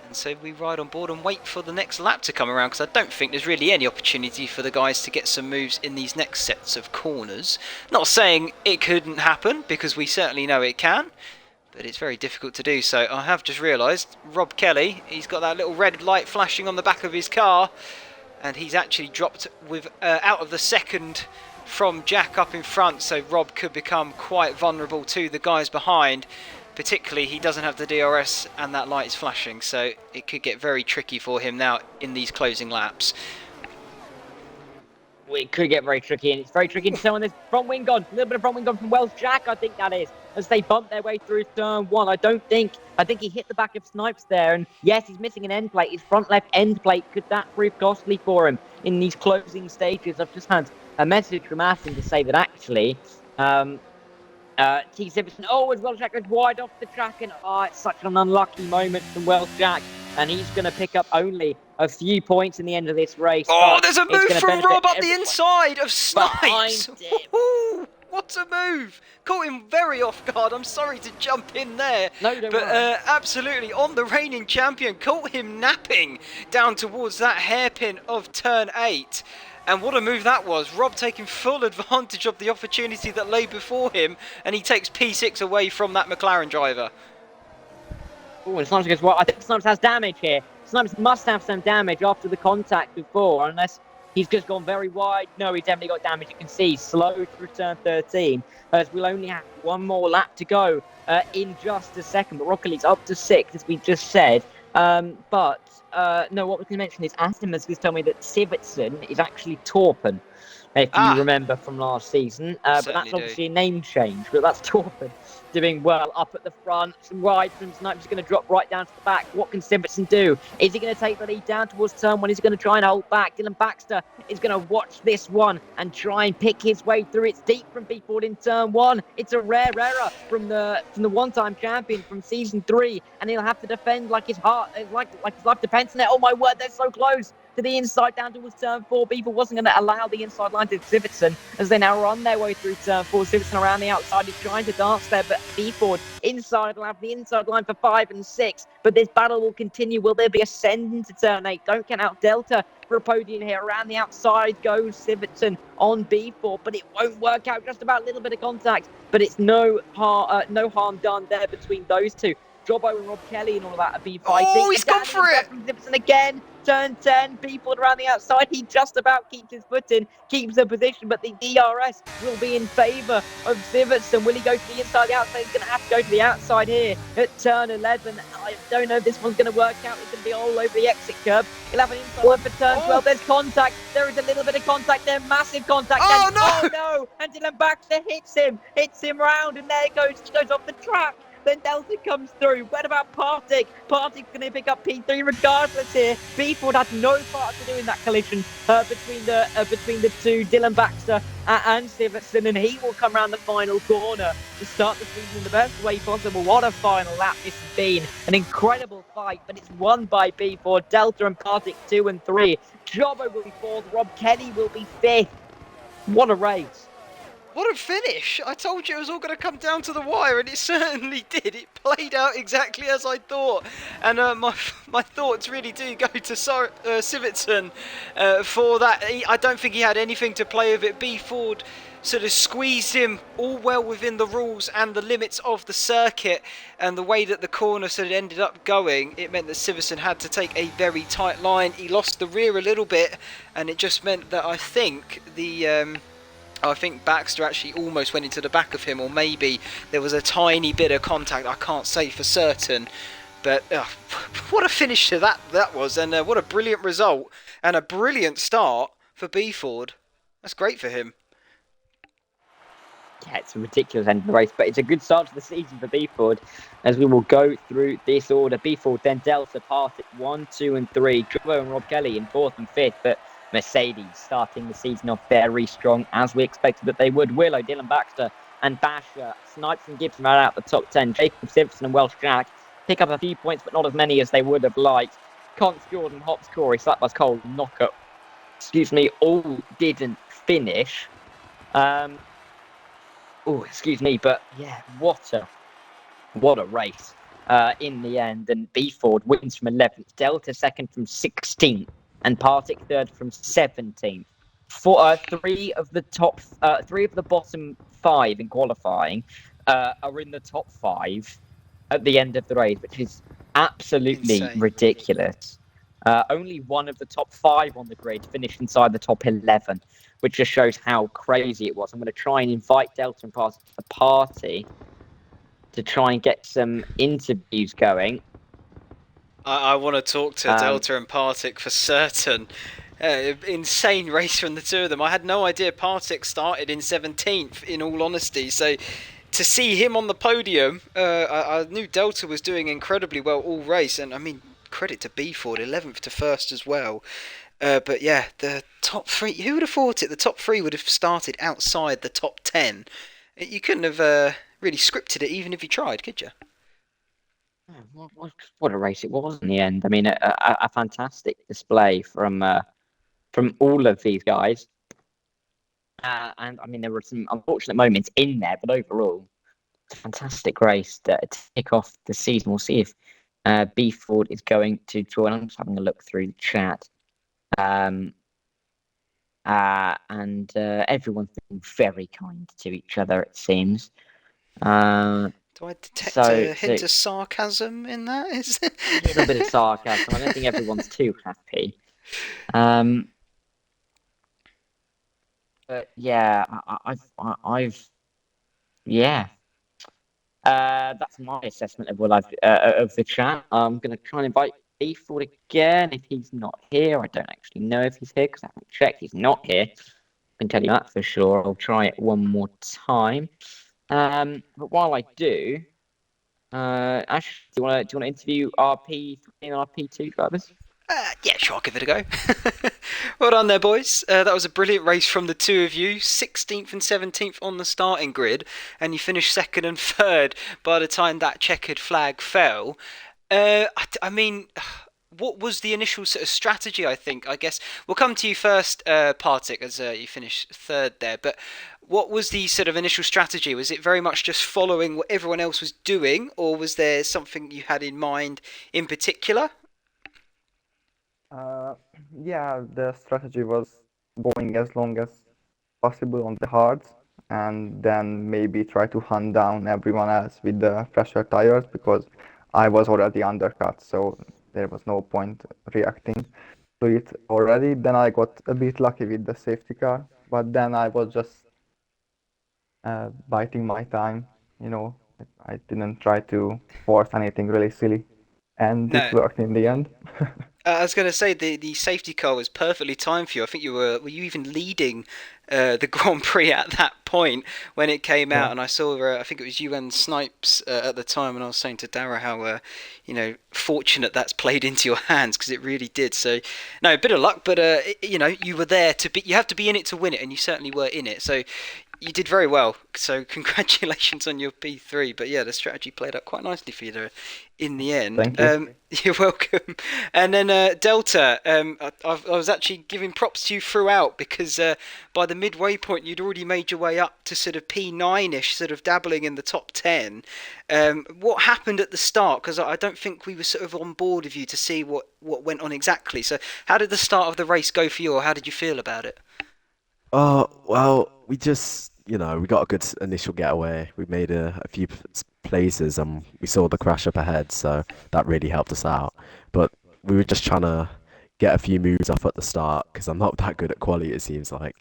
[SPEAKER 2] And so we ride on board and wait for the next lap to come around, because I don't think there's really any opportunity for the guys to get some moves in these next sets of corners. Not saying it couldn't happen, because we certainly know it can, but it's very difficult to do so. I have just realised, Rob Kelly, he's got that little red light flashing on the back of his car, and he's actually dropped with out of the second from Jack up in front, so Rob could become quite vulnerable to the guys behind. Particularly, he doesn't have the DRS and that light is flashing, so it could get very tricky for him now in these closing laps.
[SPEAKER 1] Well, it could get very tricky, and it's very tricky to tell when there's front wing gone. A little bit of front wing gone from Wells Jack, I think that is, as they bump their way through turn 1. I think he hit the back of Snipes there, and yes, he's missing an end plate. His front left end plate, could that prove costly for him in these closing stages? I've just had a message from Aston to say that actually, T. Sivertson, as Wells Jack goes wide off the track, and it's such an unlucky moment from Wells Jack, and he's going to pick up only a few points in the end of this race.
[SPEAKER 2] Oh, there's a move from Rob up the inside of Snipes. What a move! Caught him very off guard. I'm sorry to jump in there.
[SPEAKER 1] No, don't worry.
[SPEAKER 2] Absolutely, on the reigning champion, caught him napping down towards that hairpin of turn 8. And what a move that was. Rob taking full advantage of the opportunity that lay before him, and he takes P6 away from that McLaren driver.
[SPEAKER 1] Oh, and Snipes goes, well, I think Snipes has damage here. Snipes must have some damage after the contact before, unless he's just gone very wide. No, he's definitely got damage. You can see, slow through turn 13, as we'll only have one more lap to go in just a second. But Rocket League's up to 6, as we just said. No, what we can mention is Aston has just told me that Sivertson is actually Torpen, if you remember from last season. But that's obviously a name change, but that's Torpen doing well up at the front. Some ride from Snipes is going to drop right down to the back. What can Sivertson do? Is he going to take the lead down towards turn 1? Is he going to try and hold back? Dylan Baxter is going to watch this one and try and pick his way through. It's deep from B-Ford in turn 1. It's a rare error from the one-time champion from season 3, and he'll have to defend like his heart, like his life depends on it. Oh my word, they're so close to the inside down towards turn 4. B-Ford wasn't going to allow the inside line to Sivertson, as they now run their way through turn 4. Sivertson around the outside, he's trying to dance there, but B-Ford inside will have the inside line for 5 and 6. But this battle will continue. Will there be ascend into turn 8? Don't count out Delta for a podium here. Around the outside goes Sivertson on B4, but it won't work out. Just about a little bit of contact, but it's no harm done there between those two. Jobbo and Rob Kelly and all of that are be fighting.
[SPEAKER 2] Oh, he's gone for it!
[SPEAKER 1] Sivertson again. Turn 10, people around the outside. He just about keeps his foot in, keeps the position, but the DRS will be in favour of Sivertson. Will he go to the inside, the outside? He's going to have to go to the outside here at turn 11. I don't know if this one's going to work out. It's going to be all over the exit curb. He'll have an inside line for turn 12. There's contact. There is a little bit of contact there. Massive contact.
[SPEAKER 2] Oh, no!
[SPEAKER 1] Oh, no! And Dylan Baxter hits him round, and there it goes. He goes off the track. Then Delta comes through. What about Partick? Partick's going to pick up P3 regardless here. B-Ford had no part to do in that collision between the two, Dylan Baxter and Sivertson, and he will come around the final corner to start the season in the best way possible. What a final lap this has been. An incredible fight, but it's won by B-Ford. Delta and Partick 2 and 3. Jobbo will be 4th. Rob Kelly will be 5th. What a race.
[SPEAKER 2] What a finish! I told you it was all going to come down to the wire, and it certainly did. It played out exactly as I thought. And my thoughts really do go to Sivertson for that. I don't think he had anything to play with it. B-Ford sort of squeezed him all well within the rules and the limits of the circuit, and the way that the corner sort of ended up going, it meant that Siversen had to take a very tight line. He lost the rear a little bit, and it just meant that I think Baxter actually almost went into the back of him, or maybe there was a tiny bit of contact. I can't say for certain. But what a finish to that was, and what a brilliant result, and a brilliant start for Beeford. That's great for him.
[SPEAKER 1] Yeah, it's a ridiculous end of the race, but it's a good start to the season for Beeford, as we will go through this order. Beeford, then Delta, Partick 1, 2, and 3. Trevor and Rob Kelly in 4th and 5th, but Mercedes starting the season off very strong, as we expected that they would. Willow, Dylan Baxter, and Basher. Snipes and Gibson right out the top 10. Jacob Siverson and Welsh Jack pick up a few points, but not as many as they would have liked. Conks, Jordan, Hops, Corey, Slapbus, Cole, Knockup, all didn't finish. Excuse me, but yeah, what a race in the end. And Beeford wins from 11th, Delta second from 16th, and Partick third from 17th. Three of the bottom 5 in qualifying are in the top 5 at the end of the race, which is absolutely
[SPEAKER 2] Insane.
[SPEAKER 1] ridiculous. Only one of the top 5 on the grid finished inside the top 11, which just shows how crazy it was. I'm going to try and invite Delta and Partick to the party to try and get some interviews going.
[SPEAKER 2] I want to talk to Delta and Partick for certain. Insane race from the two of them. I had no idea Partick started in 17th, in all honesty. So to see him on the podium, I knew Delta was doing incredibly well all race. And I mean, credit to Beeford, 11th to 1st as well. But yeah, the top 3, who would have thought it? The top 3 would have started outside the top 10. You couldn't have really scripted it even if you tried, could you?
[SPEAKER 1] What a race it was in the end. I mean, a fantastic display from all of these guys. And I mean, there were some unfortunate moments in there, but overall, it's a fantastic race to kick off the season. We'll see if Beeford is going to join. I'm just having a look through the chat. And everyone's been very kind to each other, it seems.
[SPEAKER 2] Do I detect a hint of sarcasm in that?
[SPEAKER 1] A little bit of sarcasm. I don't think everyone's too happy. But yeah, that's my assessment of of the chat. I'm going to try and invite Beeford again if he's not here. I don't actually know if he's here because I haven't checked. He's not here. I can tell you that for sure. I'll try it one more time. But while I do, Ash, do you want to interview RP3 and RP2 drivers?
[SPEAKER 2] Yeah, sure, I'll give it a go. Well done there, boys. That was a brilliant race from the two of you. 16th and 17th on the starting grid, and you finished 2nd and 3rd by the time that checkered flag fell. I mean, what was the initial sort of strategy, I think? I guess we'll come to you first, Partick, as you finished 3rd there. But what was the sort of initial strategy? Was it very much just following what everyone else was doing, or was there something you had in mind in particular?
[SPEAKER 3] Yeah, the strategy was going as long as possible on the hards, and then maybe try to hunt down everyone else with the fresher tires, because I was already undercut, so there was no point reacting to it already. Then I got a bit lucky with the safety car, but then I was just biding my time, you know. I didn't try to force anything really silly, and
[SPEAKER 2] No.
[SPEAKER 3] it worked in the end.
[SPEAKER 2] I was going to say the safety car was perfectly timed for you. I think were you even leading the Grand Prix at that point when it came out?
[SPEAKER 3] Yeah.
[SPEAKER 2] And I saw I think it was you and Snipes at the time, and I was saying to Dara how fortunate that's played into your hands, because it really did. So no, a bit of luck, but you were there to be. You have to be in it to win it, and you certainly were in it. So you did very well. So congratulations on your P3. But yeah, the strategy played out quite nicely for you there in the end.
[SPEAKER 3] Thank you.
[SPEAKER 2] You're welcome. And then Delta, I was actually giving props to you throughout, because by the midway point you'd already made your way up to sort of P9ish, sort of dabbling in the top 10. What happened at the start? Because I don't think we were sort of on board with you to see what went on exactly. So how did the start of the race go for you, or how did you feel about it?
[SPEAKER 3] Well,
[SPEAKER 4] we just, we got a good initial getaway. We made a few places and we saw the crash up ahead, so that really helped us out. But we were just trying to get a few moves off at the start because I'm not that good at quality, it seems like,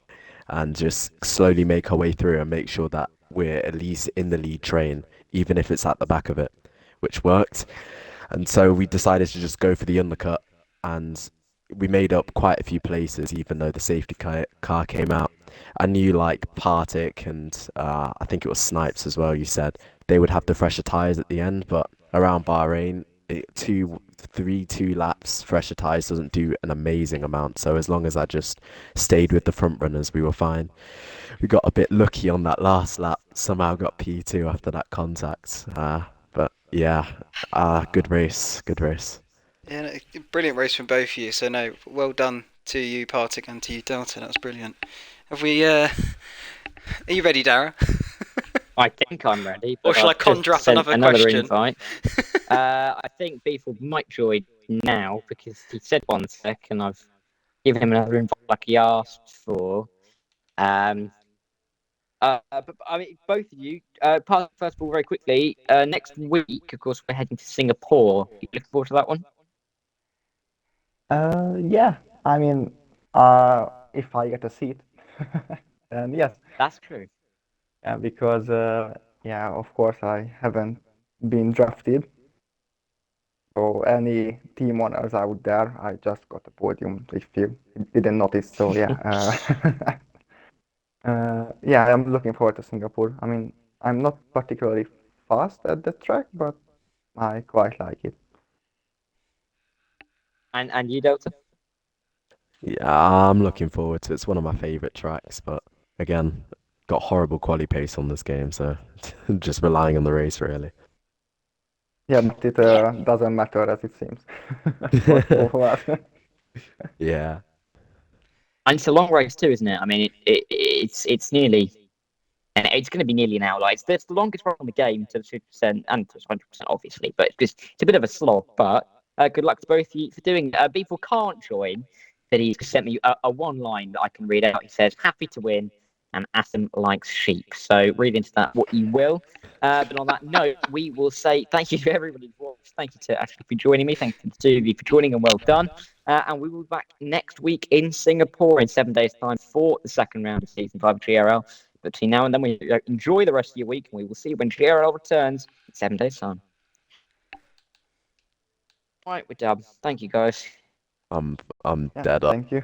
[SPEAKER 4] and just slowly make our way through and make sure that we're at least in the lead train, even if it's at the back of it, which worked. And so we decided to just go for the undercut, and we made up quite a few places, even though the safety car came out. I knew like Partick and I think it was Snipes as well. You said they would have the fresher tires at the end, but around Bahrain, two laps fresher tires doesn't do an amazing amount. So as long as I just stayed with the front runners, we were fine. We got a bit lucky on that last lap. Somehow got P2 after that contact. But yeah, good race, good race.
[SPEAKER 2] Yeah, no, brilliant race from both of you. So no, well done to you, Partick, and to you, Delta. That was brilliant. Have we? Are you ready, Dara?
[SPEAKER 1] I think I'm ready,
[SPEAKER 2] Or
[SPEAKER 1] but
[SPEAKER 2] shall I
[SPEAKER 1] I've just
[SPEAKER 2] conjure up
[SPEAKER 1] sent
[SPEAKER 2] another
[SPEAKER 1] another
[SPEAKER 2] question?
[SPEAKER 1] invite. I think Beefle might join now because he said 1 sec, and I've given him another invite like he asked for. Um, but I mean, both of you. First of all, very quickly, next week, of course, we're heading to Singapore. You looking forward to that one?
[SPEAKER 3] Yeah, I mean, if I get a seat, then yes,
[SPEAKER 1] That's true.
[SPEAKER 3] because yeah, of course I haven't been drafted. So any team owners out there, I just got a podium if you didn't notice. So yeah, yeah, I'm looking forward to Singapore. I mean, I'm not particularly fast at the track, but I quite like it.
[SPEAKER 1] And you, Delta?
[SPEAKER 4] Yeah, I'm looking forward to it. It's one of my favorite tracks, but again, got horrible quality pace on this game, so just relying on the race really.
[SPEAKER 3] Yeah, but it
[SPEAKER 1] Yeah.
[SPEAKER 3] doesn't matter as it seems for both of us.
[SPEAKER 4] Yeah.
[SPEAKER 1] And it's a long race too, isn't it? I mean, it's nearly, and it's going to be nearly an hour. Like it's the longest run on the game to the 50% and to 100%, obviously. But it's a bit of a slog. But good luck to both of you for doing it. Beeple can't join, but he's sent me a one line that I can read out. He says, "Happy to win, and Atom likes sheep." So read into that what you will. But on that note, we will say thank you to everybody who's watched. Thank you to Ashley for joining me. Thank you to the two of you for joining, and well done. And we will be back next week in Singapore in 7 days' time for the second round of season 5 of GRL. But between now and then, we enjoy the rest of your week, and we will see you when GRL returns in 7 days' time. Right, we're done. Thank you, guys.
[SPEAKER 4] I'm I'm
[SPEAKER 3] Yeah,
[SPEAKER 4] dead up.
[SPEAKER 3] thank you.